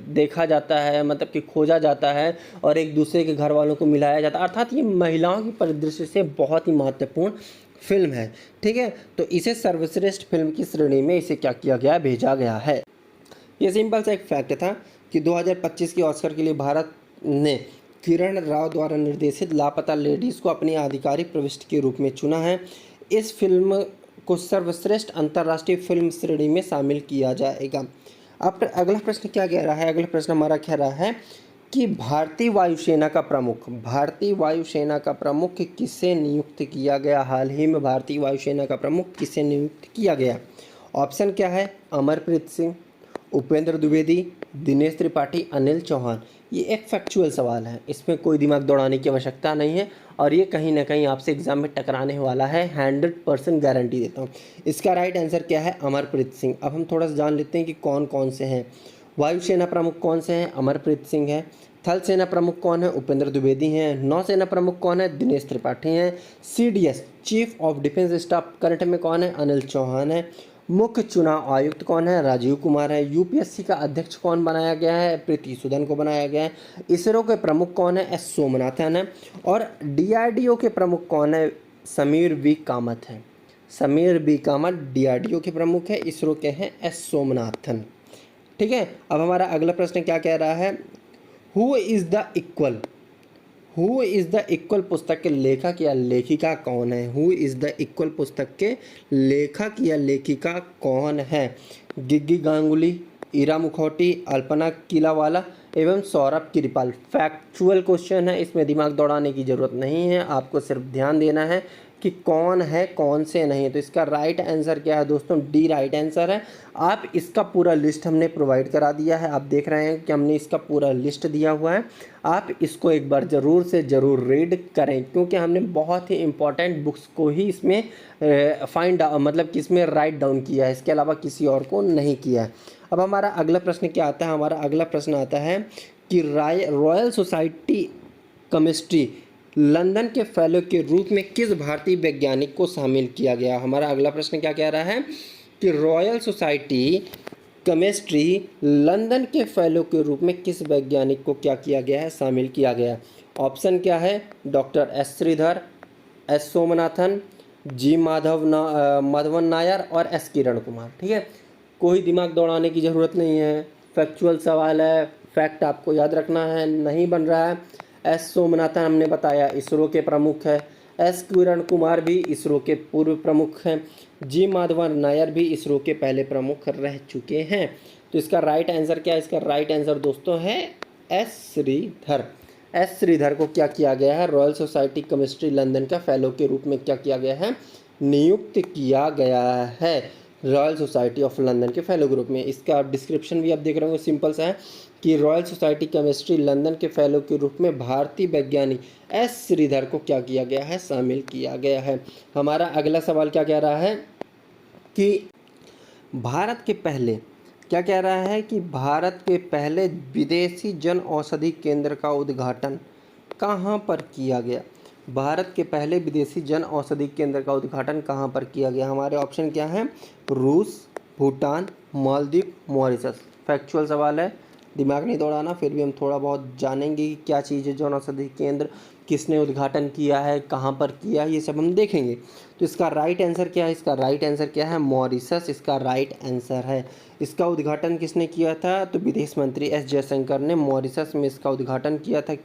देखा जाता है, मतलब कि खोजा जाता है और एक दूसरे के घर वालों को मिलाया जाता है। अर्थात ये महिलाओं की परिदृश्य से बहुत ही महत्वपूर्ण फिल्म है। ठीक है, तो इसे सर्वश्रेष्ठ फिल्म की श्रेणी में इसे क्या किया गया, भेजा गया है। ये सिंपल सा एक फैक्ट था कि 2025 के ऑस्कर के लिए भारत ने किरण राव द्वारा निर्देशित लापता लेडीज़ को अपनी आधिकारिक प्रविष्टि के रूप में चुना है। इस फिल्म को सर्वश्रेष्ठ अंतर्राष्ट्रीय फिल्म श्रेणी में शामिल किया जाएगा। अब अगला प्रश्न क्या कह रहा है, अगला प्रश्न हमारा कह रहा है कि भारतीय वायुसेना का प्रमुख किसे नियुक्त किया गया। हाल ही में भारतीय वायुसेना का प्रमुख किसे नियुक्त किया गया। ऑप्शन क्या है, अमरप्रीत सिंह, उपेंद्र द्विवेदी, दिनेश त्रिपाठी, अनिल चौहान। ये एक फैक्चुअल सवाल है, इसमें कोई दिमाग दौड़ाने की आवश्यकता नहीं है और ये कहीं ना कहीं आपसे एग्जाम में टकराने वाला है, 100% गारंटी देता हूँ। इसका राइट आंसर क्या है, अमरप्रीत सिंह। अब हम थोड़ा सा जान लेते हैं कि कौन कौन से हैं। वायुसेना प्रमुख कौन से हैं, अमरप्रीत सिंह है। थल सेना प्रमुख कौन है, उपेंद्र द्विवेदी हैं। नौसेना प्रमुख कौन है, दिनेश त्रिपाठी हैं। CDS chief of defence staff current में कौन है, अनिल चौहान है। मुख्य चुनाव आयुक्त कौन है? राजीव कुमार है। यूपीएससी का अध्यक्ष कौन बनाया गया है? प्रीति सूदन को बनाया गया है। इसरो के प्रमुख कौन है? एस सोमनाथन है। और डीआरडीओ के प्रमुख कौन है? समीर वी कामत है। समीर वी कामत डीआरडीओ के प्रमुख है, इसरो के हैं एस सोमनाथन। ठीक है, अब हमारा अगला प्रश्न क्या कह रहा है? हु इज़ द इक्वल पुस्तक के लेखक या लेखिका कौन है? हु इज़ द इक्वल पुस्तक के लेखक या लेखिका कौन है? गिग्गी गांगुली, ईरा मुखौटी, अल्पना किलावाला एवं सौरभ किरपाल। फैक्चुअल क्वेश्चन है, इसमें दिमाग दौड़ाने की ज़रूरत नहीं है, आपको सिर्फ ध्यान देना है कि कौन है कौन से नहीं। तो इसका राइट आंसर क्या है दोस्तों? डी राइट आंसर है। आप इसका पूरा लिस्ट हमने प्रोवाइड करा दिया है, आप देख रहे हैं कि हमने इसका पूरा लिस्ट दिया हुआ है। आप इसको एक बार ज़रूर से ज़रूर रीड करें, क्योंकि हमने बहुत ही इंपॉर्टेंट बुक्स को ही इसमें मतलब कि इसमें राइट डाउन किया है, इसके अलावा किसी और को नहीं किया है। अब हमारा अगला प्रश्न क्या आता है? हमारा अगला प्रश्न आता है कि रॉयल सोसाइटी केमिस्ट्री लंदन के फेलो के रूप में किस भारतीय वैज्ञानिक को शामिल किया गया? हमारा अगला प्रश्न क्या कह रहा है कि रॉयल सोसाइटी केमिस्ट्री लंदन के फेलो के रूप में किस वैज्ञानिक को क्या किया गया है? शामिल किया गया। ऑप्शन क्या है? Doctor S Sridhar, S Somanathan, G Madhavan Nair और एस किरण कुमार। ठीक है, कोई दिमाग दौड़ाने की ज़रूरत नहीं है, फैक्चुअल सवाल है, फैक्ट आपको याद रखना है, नहीं बन रहा है। एस सोमनाथन हमने बताया इसरो के प्रमुख है, एस किरण कुमार भी इसरो के पूर्व प्रमुख हैं, जी माधवन नायर भी इसरो के पहले प्रमुख रह चुके हैं। तो इसका राइट आंसर क्या है? इसका राइट आंसर दोस्तों है एस श्रीधर। एस श्रीधर को क्या किया गया है? रॉयल सोसाइटी केमिस्ट्री लंदन का फेलो के रूप में क्या किया गया है? नियुक्त किया गया है रॉयल सोसाइटी ऑफ लंदन के फेलो ग्रुप में। इसका डिस्क्रिप्शन भी आप देख रहे होंगे, सिंपल सा है कि रॉयल सोसाइटी केमिस्ट्री लंदन के फेलो के रूप में भारतीय वैज्ञानिक एस श्रीधर को क्या किया गया है? शामिल किया गया है। हमारा अगला सवाल क्या कह रहा है कि भारत के पहले क्या कह रहा है कि भारत के पहले विदेशी जन औषधि केंद्र का उद्घाटन कहाँ पर किया गया? भारत के पहले विदेशी जन औषधि केंद्र का उद्घाटन कहाँ पर किया गया? हमारे ऑप्शन क्या हैं? रूस, भूटान, मालदीव, मॉरिशस। फैक्चुअल सवाल है, दिमाग नहीं दौड़ाना, फिर भी हम थोड़ा बहुत जानेंगे कि क्या चीज़ है जन औषधि केंद्र, किसने उद्घाटन किया है, कहाँ पर किया है, ये सब हम देखेंगे। तो इसका राइट आंसर क्या है? इसका राइट आंसर क्या है? मॉरिशस इसका राइट आंसर है। इसका उद्घाटन किसने किया था? तो विदेश मंत्री एस जयशंकर ने मॉरिशस में इसका उद्घाटन किया था।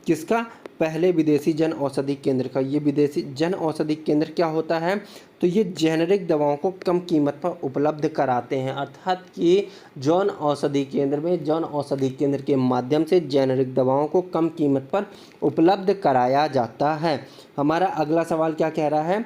किसका? पहले विदेशी जन औषधि केंद्र का। ये विदेशी जन औषधि केंद्र क्या होता है? तो ये जेनेरिक दवाओं को कम कीमत पर उपलब्ध कराते हैं, अर्थात कि जन औषधि केंद्र में जन औषधि केंद्र के माध्यम से जेनेरिक दवाओं को कम कीमत पर उपलब्ध कराया जाता है। हमारा अगला सवाल क्या कह रहा है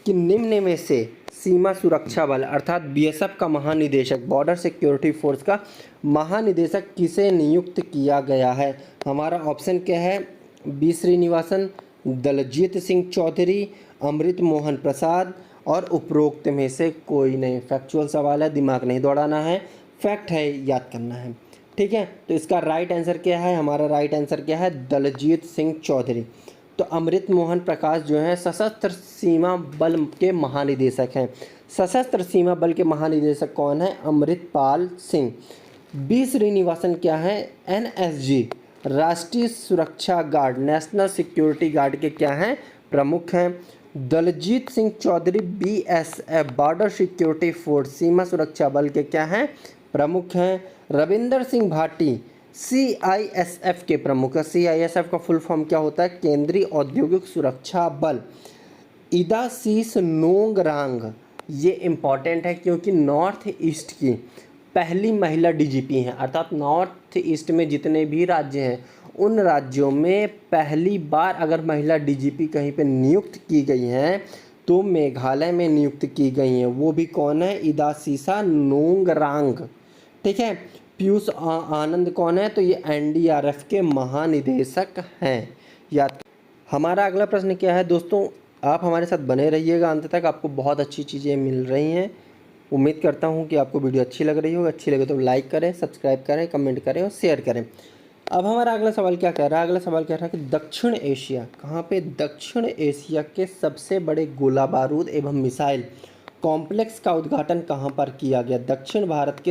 कि निम्न में से सीमा सुरक्षा बल अर्थात बीएसएफ का महानिदेशक, बॉर्डर सिक्योरिटी फोर्स का महानिदेशक किसे नियुक्त किया गया है? हमारा ऑप्शन क्या है? बी श्रीनिवासन, दलजीत सिंह चौधरी, अमृत मोहन प्रसाद और उपरोक्त में से कोई नहीं। फैक्चुअल सवाल है, दिमाग नहीं दौड़ाना है, फैक्ट है, याद करना है। ठीक है, तो इसका राइट आंसर क्या है? हमारा राइट आंसर क्या है? दलजीत सिंह चौधरी। तो अमृत मोहन प्रकाश जो है सशस्त्र सीमा बल के महानिदेशक हैं। सशस्त्र सीमा बल के महानिदेशक कौन है? अमृतपाल सिंह। बी श्रीनिवासन क्या है? एनएसजी राष्ट्रीय सुरक्षा गार्ड, नेशनल सिक्योरिटी गार्ड के क्या हैं? प्रमुख हैं। Daljit Singh Chaudhary BSF, border security force, सीमा सुरक्षा बल के क्या हैं? प्रमुख हैं। रविंदर सिंह भाटी सीआईएसएफ के प्रमुख है। सीआईएसएफ का फुल फॉर्म क्या होता है? केंद्रीय औद्योगिक सुरक्षा बल। इदाशीष नोंगरांग, ये इम्पॉर्टेंट है क्योंकि नॉर्थ ईस्ट की पहली महिला डीजीपी हैं, अर्थात नॉर्थ ईस्ट में जितने भी राज्य हैं उन राज्यों में पहली बार अगर महिला डीजीपी कहीं पे नियुक्त की गई हैं तो मेघालय में नियुक्त की गई हैं। वो भी कौन है? इदाशीषा नोंगरांग। ठीक है। पीयूष आनंद कौन है? तो ये एनडीआरएफ के महानिदेशक हैं। याद। हमारा अगला प्रश्न क्या है दोस्तों? आप हमारे साथ बने रहिएगा अंत तक, आपको बहुत अच्छी चीज़ें मिल रही हैं। उम्मीद करता हूँ कि आपको वीडियो अच्छी लग रही हो। अच्छी लगे तो लाइक करें, सब्सक्राइब करें, कमेंट करें और शेयर करें। अब हमारा अगला सवाल क्या कह रहा है? अगला सवाल कह रहा है कि दक्षिण एशिया, कहाँ पे? दक्षिण एशिया के सबसे बड़े गोला बारूद एवं मिसाइल कॉम्प्लेक्स का उद्घाटन कहाँ पर किया गया? दक्षिण भारत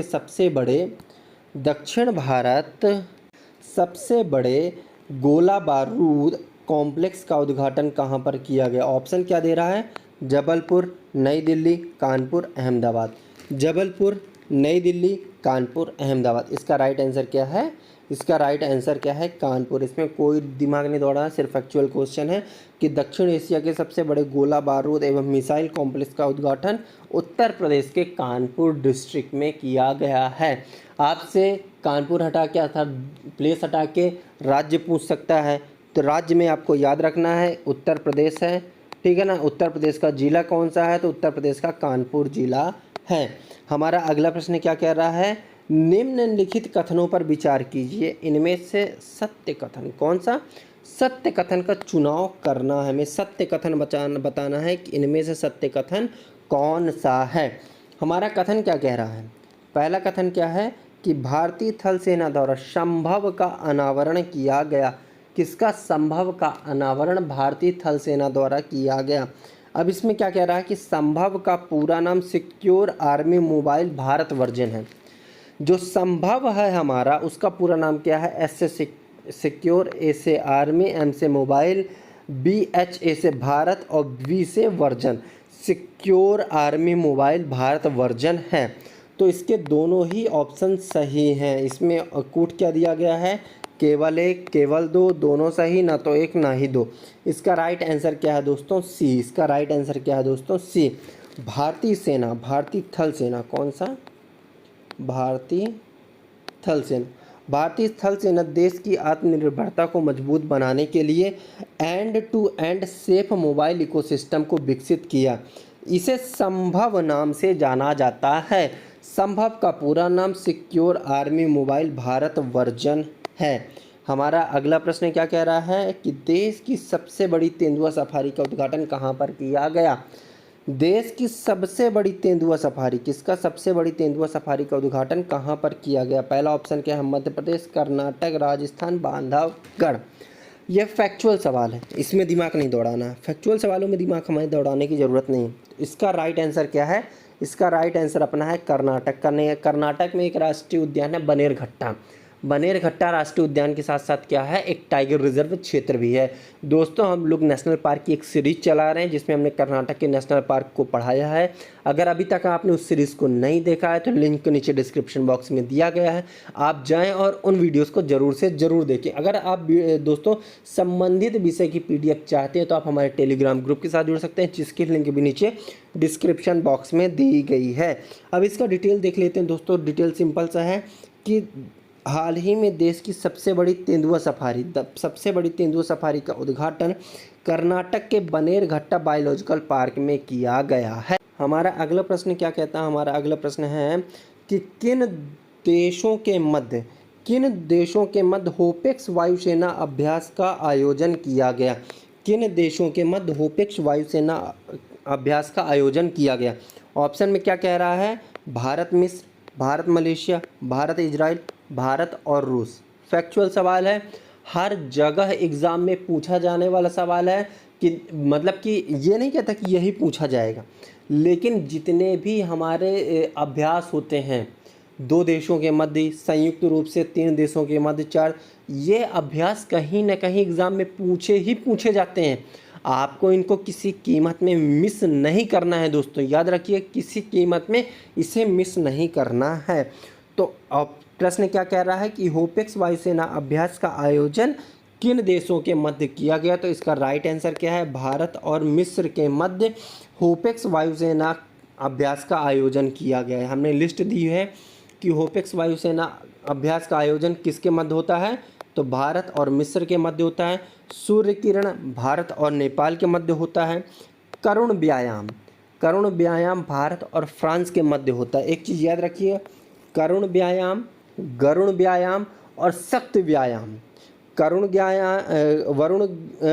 सबसे बड़े गोला बारूद कॉम्प्लेक्स का उद्घाटन कहाँ पर किया गया? ऑप्शन क्या दे रहा है? जबलपुर, नई दिल्ली, कानपुर, अहमदाबाद। जबलपुर, नई दिल्ली, कानपुर, अहमदाबाद। इसका राइट आंसर क्या है? इसका राइट आंसर क्या है? कानपुर। इसमें कोई दिमाग नहीं दौड़ा, सिर्फ फैक्चुअल क्वेश्चन है कि दक्षिण एशिया के सबसे बड़े गोला बारूद एवं मिसाइल कॉम्प्लेक्स का उद्घाटन उत्तर प्रदेश के कानपुर डिस्ट्रिक्ट में किया गया है। आपसे कानपुर हटा के अर्थात प्लेस हटा के राज्य पूछ सकता है, तो राज्य में आपको याद रखना है उत्तर प्रदेश है, ठीक है ना। उत्तर प्रदेश का जिला कौन सा है? तो उत्तर प्रदेश का कानपुर जिला है। हमारा अगला प्रश्न क्या कह रहा है? निम्नलिखित कथनों पर विचार कीजिए, इनमें से सत्य कथन कौन सा? सत्य कथन का चुनाव करना है, हमें सत्य कथन बताना है कि इनमें से सत्य कथन कौन सा है। हमारा कथन क्या कह रहा है? पहला कथन क्या है कि भारतीय थल सेना द्वारा संभव का अनावरण किया गया। किसका? संभव का अनावरण भारतीय थल सेना द्वारा किया गया। अब इसमें क्या कह रहा है कि संभव का पूरा नाम secure army mobile Bharat version है। जो संभव है हमारा, उसका पूरा नाम क्या है? एस से सिक्योर, ए से आर्मी, एम से मोबाइल, बी एच ए से भारत और वी से version. Secure army mobile Bharat version है। तो इसके दोनों ही ऑप्शन सही हैं। इसमें कूट क्या दिया गया है? केवल एक, केवल दो, दोनों सही, ना तो एक ना ही दो। इसका राइट आंसर क्या है दोस्तों? सी। इसका राइट आंसर क्या है दोस्तों? सी। भारतीय सेना, भारतीय थल सेना, कौन सा? भारतीय थल सेना। भारतीय थल सेना देश की आत्मनिर्भरता को मजबूत बनाने के लिए end to end safe mobile ecosystem को विकसित किया। इसे संभव नाम से जाना जाता है। संभव का पूरा नाम secure army mobile Bharat version है। हमारा अगला प्रश्न क्या कह रहा है कि देश की सबसे बड़ी तेंदुआ सफारी का उद्घाटन कहाँ पर किया गया? देश की सबसे बड़ी तेंदुआ सफारी, किसका सबसे बड़ी तेंदुआ सफारी का उद्घाटन कहाँ पर किया गया? पहला ऑप्शन क्या है? मध्य प्रदेश, कर्नाटक, राजस्थान, बांधवगढ़। यह फैक्चुअल सवाल है, इसमें दिमाग नहीं दौड़ाना है। फैक्चुअल सवालों में दिमाग हमें दौड़ाने की ज़रूरत नहीं है। इसका राइट आंसर क्या है? इसका राइट आंसर अपना है कर्नाटक। कर्नाटक में एक राष्ट्रीय उद्यान है बनेरघट्टा। बनेरघट्टा राष्ट्रीय उद्यान के साथ साथ क्या है? एक टाइगर रिजर्व क्षेत्र भी है। दोस्तों, हम लोग नेशनल पार्क की एक सीरीज चला रहे हैं जिसमें हमने कर्नाटक के नेशनल पार्क को पढ़ाया है। अगर अभी तक आपने उस सीरीज़ को नहीं देखा है तो लिंक नीचे डिस्क्रिप्शन बॉक्स में दिया गया है, आप जाएं और उन वीडियोज़ को ज़रूर से ज़रूर देखें। अगर आप दोस्तों संबंधित विषय की PDF चाहते हैं तो आप हमारे टेलीग्राम ग्रुप के साथ जुड़ सकते हैं, जिसकी लिंक भी नीचे डिस्क्रिप्शन बॉक्स में दी गई है। अब इसका डिटेल देख लेते हैं दोस्तों। डिटेल सिंपल सा है कि हाल ही में देश की सबसे बड़ी तेंदुआ सफारी का उद्घाटन कर्नाटक के बनेरघट्टा बायोलॉजिकल पार्क में किया गया है। हमारा अगला प्रश्न क्या कहता है? हमारा अगला प्रश्न है कि किन देशों के मध्य होपेक्स वायुसेना अभ्यास का आयोजन किया गया? किन देशों के मध्य होपेक्स वायुसेना अभ्यास का आयोजन किया गया? ऑप्शन में क्या कह रहा है? भारत मिस्र, भारत मलेशिया, भारत इजराइल, भारत और रूस। फैक्चुअल सवाल है, हर जगह एग्ज़ाम में पूछा जाने वाला सवाल है कि मतलब कि ये नहीं कहता कि यही पूछा जाएगा, लेकिन जितने भी हमारे अभ्यास होते हैं 2 देशों के मध्य, संयुक्त रूप से 3 देशों के मध्य, 4, ये अभ्यास कहीं ना कहीं एग्ज़ाम में पूछे जाते हैं। आपको इनको किसी कीमत में मिस नहीं करना है दोस्तों, याद रखिए, किसी कीमत में इसे मिस नहीं करना है। तो अब प्रश्न क्या कह रहा है कि होपेक्स वायुसेना अभ्यास का आयोजन किन देशों के मध्य किया गया? तो इसका राइट आंसर क्या है? भारत और मिस्र के मध्य होपेक्स वायुसेना अभ्यास का आयोजन किया गया है। हमने लिस्ट दी है कि होपेक्स वायुसेना अभ्यास का आयोजन किसके मध्य होता है? तो भारत और मिस्र के मध्य होता है। सूर्य किरण भारत और नेपाल के मध्य होता है। करुण व्यायाम भारत और फ्रांस के मध्य होता है। एक चीज़ याद रखिए, करुण व्यायाम, गरुण व्यायाम और शक्ति व्यायाम। वरुण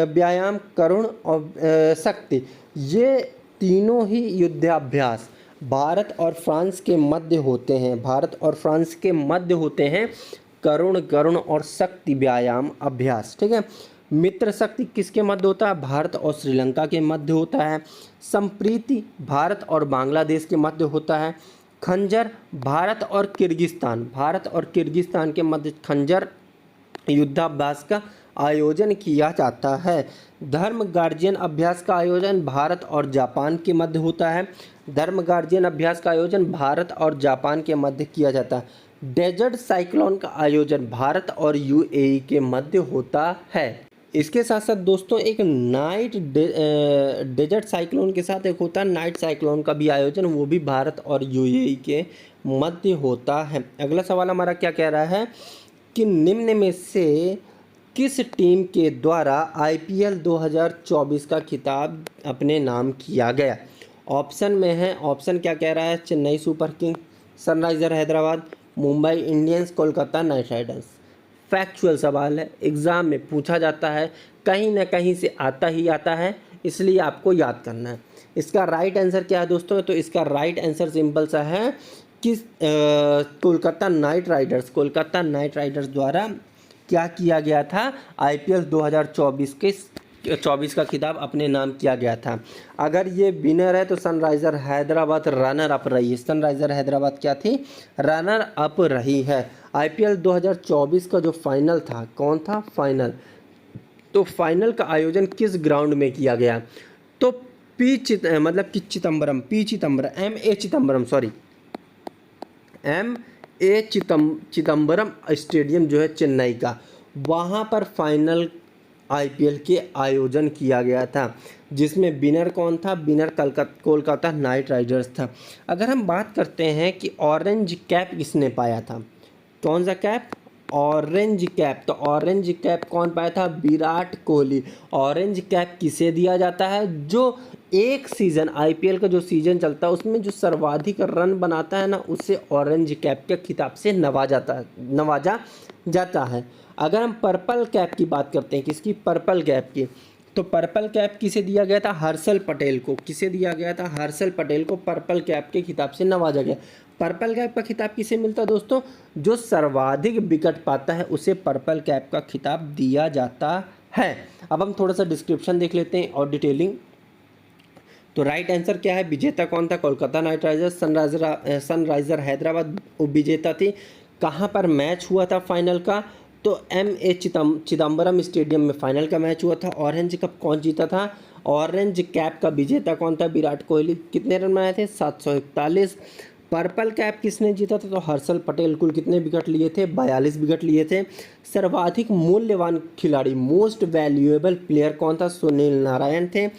व्यायाम, करुण और शक्ति, ये तीनों ही युद्धाभ्यास भारत और फ्रांस के मध्य होते हैं। भारत और फ्रांस के मध्य होते हैं करुण, गरुण और शक्ति व्यायाम अभ्यास। ठीक है, मित्र शक्ति किसके मध्य होता है? भारत और श्रीलंका के मध्य होता है। संप्रीति भारत और बांग्लादेश के मध्य होता है। खंजर भारत और किर्गिस्तान के मध्य खंजर युद्धाभ्यास का आयोजन किया जाता है। धर्म गार्जियन अभ्यास का आयोजन भारत और जापान के मध्य होता है। धर्म गार्जियन अभ्यास का आयोजन भारत और जापान के मध्य किया जाता है। डेजर्ट साइक्लोन का आयोजन भारत और यूएई के मध्य होता है। इसके साथ साथ दोस्तों एक डेजर्ट साइक्लोन के साथ एक होता है नाइट साइक्लोन का भी आयोजन, वो भी भारत और यूएई के मध्य होता है। अगला सवाल हमारा क्या कह रहा है कि निम्न में से किस टीम के द्वारा आईपीएल 2024 का खिताब अपने नाम किया गया? ऑप्शन में है, ऑप्शन क्या कह रहा है? Chennai super Kings, Sunriser Hyderabad, Mumbai Indians, Kolkata night Riders. Factual सवाल है, एग्ज़ाम में पूछा जाता है, कहीं ना कहीं से आता ही आता है, इसलिए आपको याद करना है। इसका राइट आंसर क्या है दोस्तों? तो इसका राइट आंसर सिंपल सा है कि कोलकाता नाइट राइडर्स द्वारा क्या किया गया था? आईपीएल 2024 का खिताब अपने नाम किया गया था। अगर ये विनर है तो सनराइज़र हैदराबाद रनर अप रही है। सनराइज़र हैदराबाद क्या थी? रनर अप रही है। आईपीएल 2024 का जो फाइनल था, कौन था फाइनल? तो फाइनल का आयोजन किस ग्राउंड में किया गया? तो चिदम्बरम स्टेडियम जो है चेन्नई का, वहाँ पर फाइनल आईपीएल के आयोजन किया गया था, जिसमें विनर कौन था? विनर कोलकाता नाइट राइडर्स था। अगर हम बात करते हैं कि ऑरेंज कैप किसने पाया था, कौन सा कैप? Orange cap. तो ऑरेंज कैप कौन पाया था? विराट कोहली। ऑरेंज कैप किसे दिया जाता है? जो एक सीज़न आईपीएल का जो सीज़न चलता है उसमें जो सर्वाधिक रन बनाता है ना, उससे ऑरेंज कैप के खिताब से नवाजा जाता है। अगर हम पर्पल कैप की बात करते हैं, किसकी? पर्पल कैप की। तो पर्पल कैप किसे दिया गया था? हर्षल पटेल को। किसे दिया गया था? हर्षल पटेल को पर्पल कैप के खिताब से नवाजा गया। पर्पल कैप का खिताब किसे मिलता है दोस्तों? जो सर्वाधिक विकेट पाता है उसे पर्पल कैप का खिताब दिया जाता है। अब हम थोड़ा सा डिस्क्रिप्शन देख लेते हैं और डिटेलिंग। तो राइट आंसर क्या है? विजेता कौन था? Kolkata night Riders. Sunriser Hyderabad विजेता थी। कहाँ पर मैच हुआ था फाइनल का? तो ए चिदम्बरम स्टेडियम में फाइनल का मैच हुआ था। ऑरेंज कप कौन जीता था? ऑरेंज कैप का विजेता कौन था? विराट कोहली। कितने रन बनाए थे? 741। पर्पल कैप किसने जीता था? तो हर्षल पटेल। कुल कितने विकेट लिए थे? 42 विकेट लिए थे। सर्वाधिक मूल्यवान खिलाड़ी, मोस्ट वैल्यूएबल प्लेयर कौन था? सुनील नारायण थे।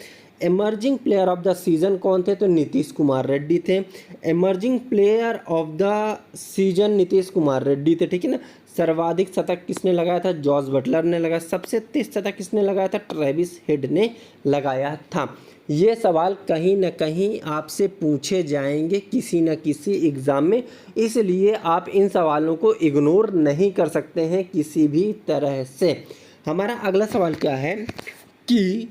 Emerging player of the season कौन थे? तो नीतीश कुमार रेड्डी थे। Emerging player of the season Nitish Kumar Reddy थे, ठीक है ना। सर्वाधिक शतक किसने लगाया था? जॉस बटलर ने लगाया। सबसे तेज शतक किसने लगाया था? ट्रेविस हेड ने लगाया था। ये सवाल कहीं ना कहीं आपसे पूछे जाएंगे किसी न किसी एग्ज़ाम में, इसलिए आप इन सवालों को इग्नोर नहीं कर सकते हैं किसी भी तरह से। हमारा अगला सवाल क्या है कि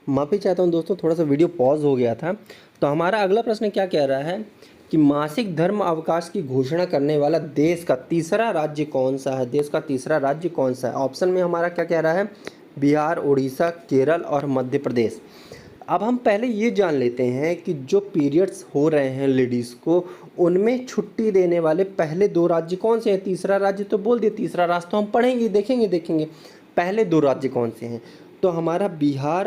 माफ़ी चाहता हूँ दोस्तों, थोड़ा सा वीडियो पॉज हो गया था। तो हमारा अगला प्रश्न क्या कह रहा है कि मासिक धर्म अवकाश की घोषणा करने वाला देश का तीसरा राज्य कौन सा है? देश का तीसरा राज्य कौन सा है? ऑप्शन में हमारा क्या कह रहा है? बिहार, उड़ीसा, केरल और मध्य प्रदेश। अब हम पहले ये जान लेते हैं कि जो पीरियड्स हो रहे हैं लेडीज़ को, उनमें छुट्टी देने वाले पहले दो राज्य कौन से हैं? तीसरा राज्य तो बोल दिए, तीसरा राज्य तो हम पढ़ेंगे, देखेंगे। पहले दो राज्य कौन से हैं? तो हमारा बिहार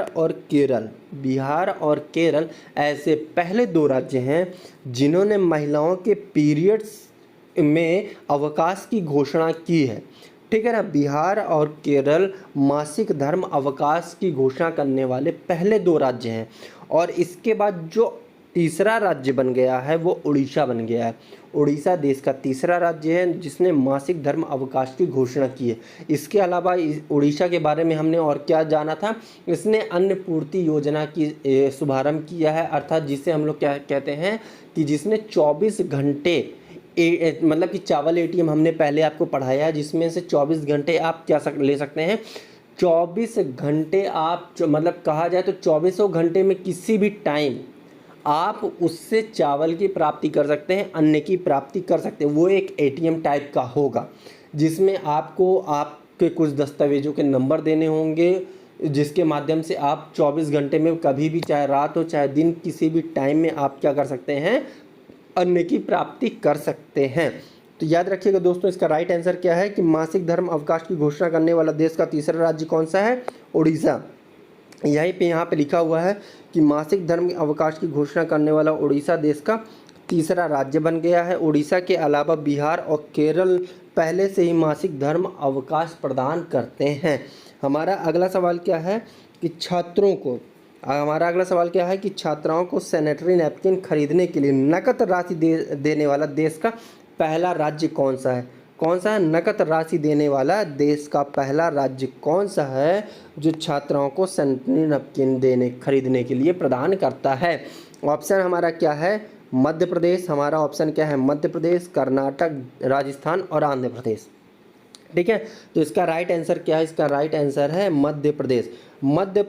और केरल ऐसे पहले दो राज्य हैं जिन्होंने महिलाओं के पीरियड्स में अवकाश की घोषणा की है, ठीक है ना। बिहार और केरल मासिक धर्म अवकाश की घोषणा करने वाले पहले दो राज्य हैं। और इसके बाद जो तीसरा राज्य बन गया है वो उड़ीसा बन गया है। उड़ीसा देश का तीसरा राज्य है जिसने मासिक धर्म अवकाश की घोषणा की है। इसके अलावा उड़ीसा के बारे में हमने और क्या जाना था? इसने अन्न पूर्ति योजना की शुभारंभ किया है, अर्थात जिसे हम लोग क्या कहते हैं कि जिसने 24 घंटे मतलब कि चावल एटीएम हमने पहले आपको पढ़ाया है, जिसमें से 24 घंटे आप क्या ले सकते हैं? 24 घंटे आप मतलब कहा जाए तो 24 घंटे में किसी भी टाइम आप उससे चावल की प्राप्ति कर सकते हैं, अन्न की प्राप्ति कर सकते हैं। वो एक एटीएम टाइप का होगा जिसमें आपको आप के कुछ दस्तावेजों के नंबर देने होंगे, जिसके माध्यम से आप 24 घंटे में कभी भी, चाहे रात हो चाहे दिन, किसी भी टाइम में आप क्या कर सकते हैं, अन्न की प्राप्ति कर सकते हैं। तो याद रखिएगा दोस्तों, इसका राइट आंसर क्या है कि मासिक धर्म अवकाश की घोषणा करने वाला देश का तीसरा राज्य कौन सा है? उड़ीसा। यहाँ पे लिखा हुआ है कि मासिक धर्म अवकाश की घोषणा करने वाला उड़ीसा देश का तीसरा राज्य बन गया है। उड़ीसा के अलावा बिहार और केरल पहले से ही मासिक धर्म अवकाश प्रदान करते हैं। हमारा अगला सवाल क्या है कि छात्राओं को सैनिटरी नैपकिन खरीदने के लिए नकद राशि देने वाला देश का पहला राज्य कौन सा है? कौन सा है? नकद राशि देने वाला देश का पहला राज्य कौन सा है जो छात्राओं को सैनिटरी नैपकिन खरीदने के लिए प्रदान करता है? ऑप्शन हमारा क्या है? मध्य प्रदेश। हमारा ऑप्शन क्या है? मध्य प्रदेश, कर्नाटक, राजस्थान और आंध्र प्रदेश। ठीक है, तो इसका राइट आंसर क्या है? इसका राइट आंसर है मध्य प्रदेश। मध्य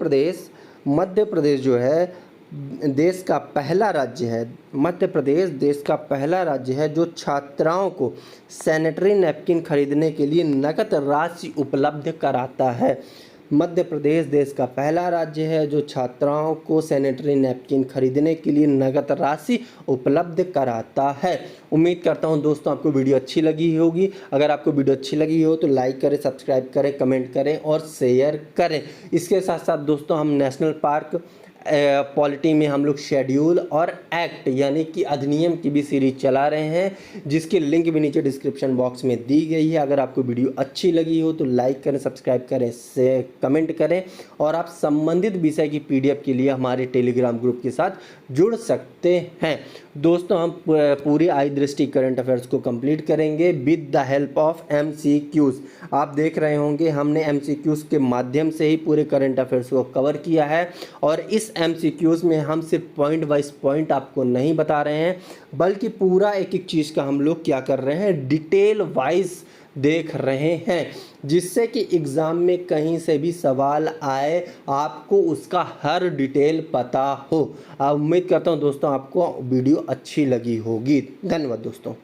प्रदेश जो है देश का पहला राज्य है। मध्य प्रदेश देश का पहला राज्य है जो छात्राओं को सैनिटरी नैपकिन खरीदने के लिए नकद राशि उपलब्ध कराता है। मध्य प्रदेश देश का पहला राज्य है जो छात्राओं को सैनिटरी नैपकिन खरीदने के लिए नकद राशि उपलब्ध कराता है। उम्मीद करता हूं दोस्तों आपको वीडियो अच्छी लगी होगी। अगर आपको वीडियो अच्छी लगी हो तो लाइक करें, सब्सक्राइब करें, कमेंट करें और शेयर करें। इसके साथ साथ दोस्तों हम नेशनल पार्क पॉलिटी में हम लोग शेड्यूल और एक्ट यानी कि अधिनियम की भी सीरीज चला रहे हैं, जिसकी लिंक भी नीचे डिस्क्रिप्शन बॉक्स में दी गई है। अगर आपको वीडियो अच्छी लगी हो तो लाइक करें, सब्सक्राइब करें, से कमेंट करें और आप संबंधित विषय की पीडीएफ के लिए हमारे टेलीग्राम ग्रुप के साथ जुड़ सकते हैं। दोस्तों हम पूरी आई दृष्टि करंट अफेयर्स को कंप्लीट करेंगे with the help of MCQs। आप देख रहे होंगे हमने MCQs के माध्यम से ही पूरे करंट अफेयर्स को कवर किया है और इस MCQs में हम सिर्फ पॉइंट वाइज पॉइंट आपको नहीं बता रहे हैं, बल्कि पूरा एक एक चीज़ का हम लोग क्या कर रहे हैं, डिटेल वाइज देख रहे हैं, जिससे कि एग्ज़ाम में कहीं से भी सवाल आए आपको उसका हर डिटेल पता हो। उम्मीद करता हूं दोस्तों आपको वीडियो अच्छी लगी होगी। धन्यवाद दोस्तों।